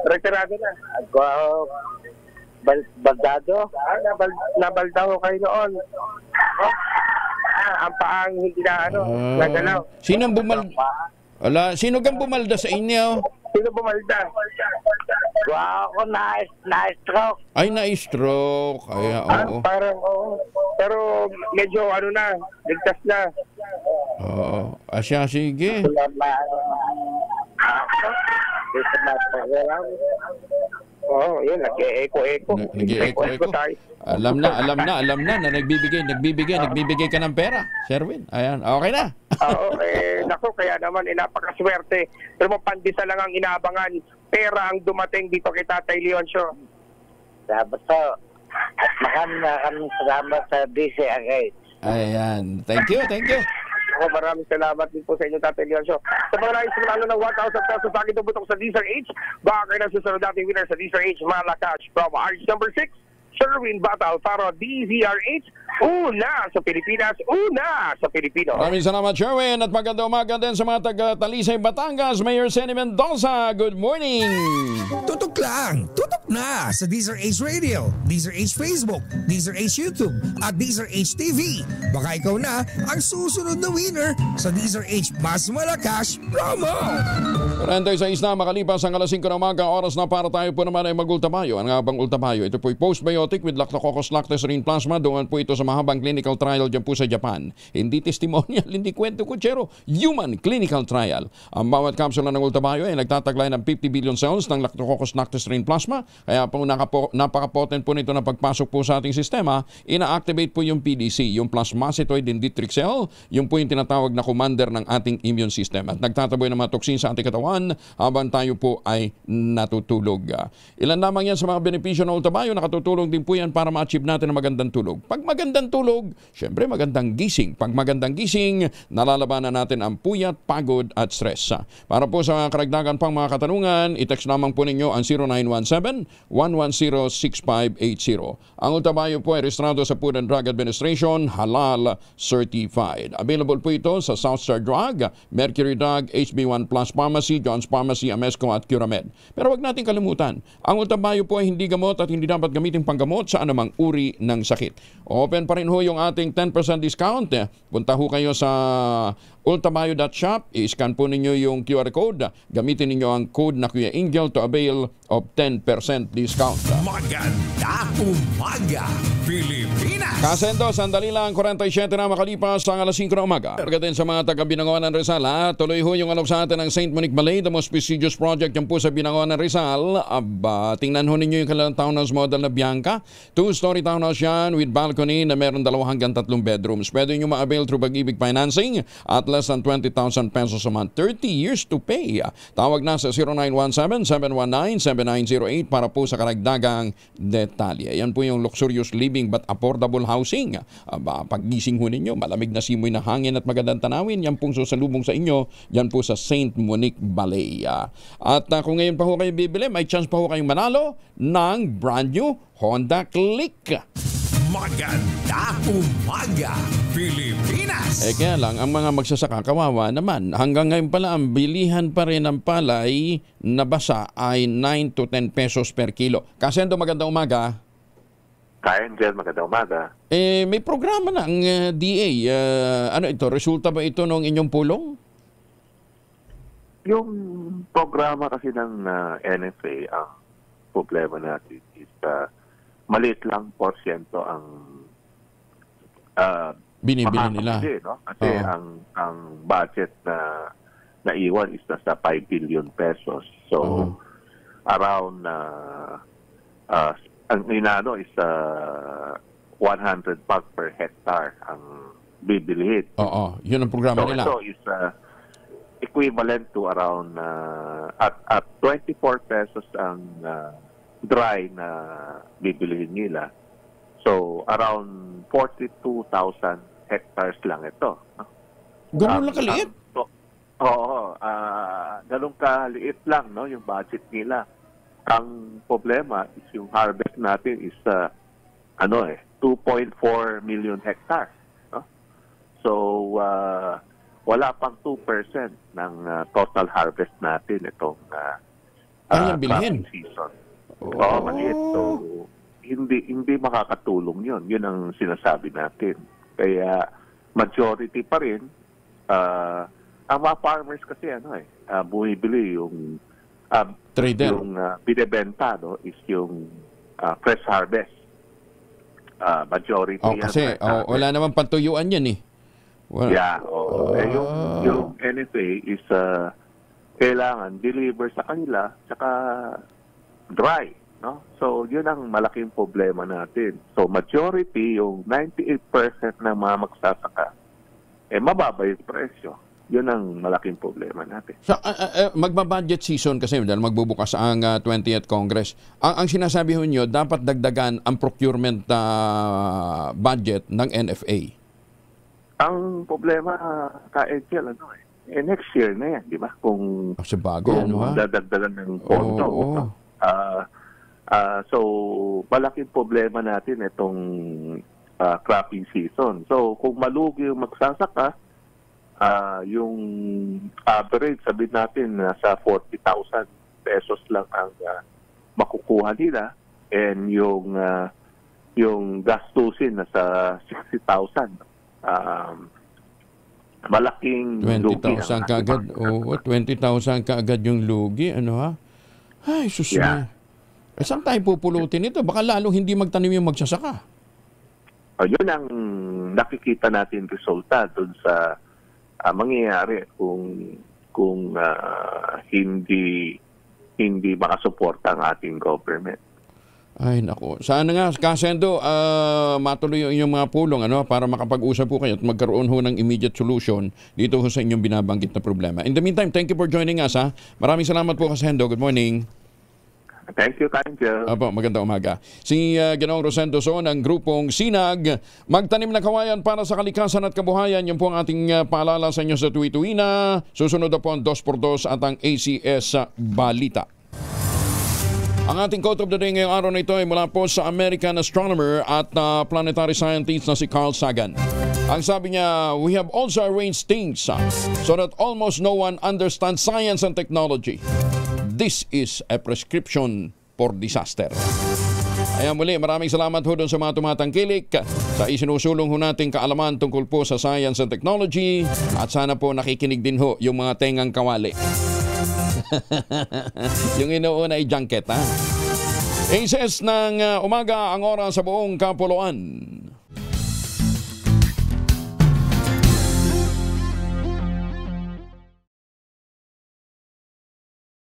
Retirado na. Ako, baldado. Nabalda ho kayo noon. Ang paang hindi na nagalaw. Sino kang bumalda sa inyo? Sino bumalda? Ako na-stroke. Ay, na-stroke. Kaya, oo. Parang, pero medyo ligtas na. Oo. Asya, sige. Yun, nag-e-echo-echo. Nag-e-echo tayo. Alam na nagbibigay ka ng pera, Sherwin. Ayan, okay na. Naku, kaya naman, napakaswerte. Pero pandisa lang ang inaabangan. Pera ang dumating dito kay Tatay Leoncio. Salamat po. At maraming salamat sa DZRH. Ayan, thank you. Maraming salamat din po sa inyo, Tatay Leoncio. Sa mga nais manalo ng 1,000 pesos sa akin butok sa DZRH, baka kayo na susunod nating winner sa DZRH Malacash from RH number 6, Sherwin Battle para DZRH. Una sa Pilipinas, una sa Pilipino. Maraming salamat, Sherwin. At magandang umaga din sa mga taga-Talisay, Batangas. Mayor Senny Mendoza, good morning. Tutok lang, tutok na sa DZRH Radio, DZRH Facebook, DZRH YouTube, at DZRH TV. Baka ikaw na ang susunod na winner sa DZRH Mas Malacash Promo. 46 na makalipas ang alas 5 ng umaga, oras na para tayo po naman ay mag-ultamayo. Ano nga bang ultamayo? Ito po ay postbiotic with Lactococcus lactosерine plasma. Doon po ito sa mahabang clinical trial dyan po sa Japan. Hindi testimonial, hindi kwento kutsero. Human clinical trial. Ang bawat kapsula ng ultamayo ay nagtataglay ng 50 billion cells ng Lactococcus lactosерine plasma. Kaya po napaka-potent po nito na pagpasok po sa ating sistema, ina-activate po yung PDC, yung plasmacytoid dendritic cell, yung po yung tinatawag na commander ng ating immune system. At nagtataboy ng mga toksin sa ating katawan habang tayo po ay natutulog. Ilan lamang yan sa mga benepisyo ng ultamayo, nakatutulong din po yan para ma-achieve natin ang magandang tulog. Pag magandang tulog, syempre magandang gising. Pag magandang gising, nalalabanan natin ang puyat, pagod at stress. Para po sa karagdagan pang mga katanungan, i-text lamang po ninyo ang 0917-110-6580. Ang ultamayo po ay rehistrado sa Food and Drug Administration, halal certified. Available po ito sa Southstar Drug, Mercury Drug, HB1 Plus Pharmacy, John's Pharmacy, Amesco at Curamed. Pero wag natin kalimutan, ang ultamayo po ay hindi gamot at hindi dapat gamitin panggamot sa anumang uri ng sakit. Open pa rin ho yung ating 10% discount. Punta ho kayo sa ultamayo.shop, i-scan po ninyo yung QR code. Gamitin ninyo ang code na Kuya Angel to avail of 10% discount. Maganda umaga, Pilipinas! Kasendo, sandali lang, 47 na makalipas ang alas 5 na umaga. Pagdating sa mga taga-Binangonan ng Rizal, tuloy ho yung alok sa atin ng St. Monique Ballet, the most prestigious project yan po sa Binangonan ng Rizal. Tingnan ho ninyo yung kanilang townhouse model na Bianca. 2-story townhouse yan with balcony na meron 2 hanggang 3 bedrooms. Pwede nyo ma-avail through Pag-ibig Financing at less than 20,000 pesos a month. 30 years to pay. Tawag na sa 0917-719-7908 para po sa karagdagang detalye. Yan po yung luxurious living but affordable housing. Paggising ho ninyo, malamig na simoy na hangin at magandang tanawin, yan pong susalubong sa inyo, yan po sa St. Monique Ballet. At kung ngayon pa ho kayo bibili, may chance pa ho kayong manalo ng brand new Honda Click. Maganda umaga, Pilipinas! Kaya lang, ang mga magsasaka, kawawa naman. Hanggang ngayon pala, ang bilihan pa rin ng palay na basa ay 9 to 10 pesos per kilo. Kasendo, magandang umaga. Angel, magandang umaga. May programa na ang DA. Ano ito? Resulta ba ito ng inyong pulong? Yung programa kasi ng NFA, ang problema natin is maliit lang porsyento ang binibili nila. No? Kasi ang budget na naiwan is nasa 5 billion pesos. So, around ang inano is 100 bag per hectare ang bibilihin. Oo, yun ang programa nila. So, ito is equivalent to around at 24 pesos ang dry na bibilihin nila. So, around 42,000 hectares lang ito. Ganun lang kaliit? Oo, ganun kaliit lang, no, yung budget nila. Ang problema is yung harvest natin is 2.4 million hectares. No? So, wala pang 2% ng total harvest natin itong bilhin season. Oo, maliit. So, hindi makakatulong yun. Yun ang sinasabi natin. Kaya, majority pa rin, ang mga farmers kasi bumibili yung yung binibenta, no, is yung fresh harvest. Majority yan. Kasi wala naman pantuyuan yan eh. Yeah. Yung NFA is kailangan deliver sa kanila tsaka dry. No? So, yun ang malaking problema natin. So, majority, yung 98% ng mga magsasaka, mababa yung presyo. Yun ang malaking problema natin. So, magbabudget season kasi dahil magbubukas ang 20th Congress. Ang sinasabi ho nyo, dapat dagdagan ang procurement budget ng NFA. Ang problema, ka-Angel, next year na yan, di ba? Kung dadagdagan ng pondo. So, malaking problema natin itong cropping season. So, kung malugi yung magsasaka, yung average, sabihin natin, nasa 40,000 pesos lang ang makukuha nila, and yung gastusin nasa 60,000. Malaking 20,000 kaagad. 20,000 kaagad yung lugi. Ay, susma. Saan tayo pupulutin ito? Baka lalong hindi magtanim yung magsasaka. Yun ang nakikita natin resulta dun sa mangyayari kung hindi makasuporta ang ating government. Ay, naku. Sana nga, Kasendo, matuloy yung inyong mga pulong para makapag-usap po kayo at magkaroon ho ng immediate solution dito ho sa inyong binabanggit na problema. In the meantime, thank you for joining us. Maraming salamat po, Kasendo. Good morning. Thank you, Angel. Magandang umaga. Si Ginoong Rosendo So ng grupong Sinag, magtanim na kawayan para sa kalikasan at kabuhayan. Yan po ang ating paalala sa inyo sa tuwi-tuwi na. Susunod na po ang 2x2 at ang ACS Balita. Ang ating quote of the day ngayong araw na ito ay mula po sa American astronomer at planetary scientist na si Carl Sagan. Ang sabi niya, we have also arranged things so that almost no one understands science and technology. This is a prescription for disaster. Ayan muli, maraming salamat ho doon sa mga tumatangkilik sa isinusulong ho nating kaalaman tungkol po sa science and technology, at sana po nakikinig din ho yung mga tengang kawali. Yung inuuna ay junket, ACS ng umaga ang oras sa buong kapuluan.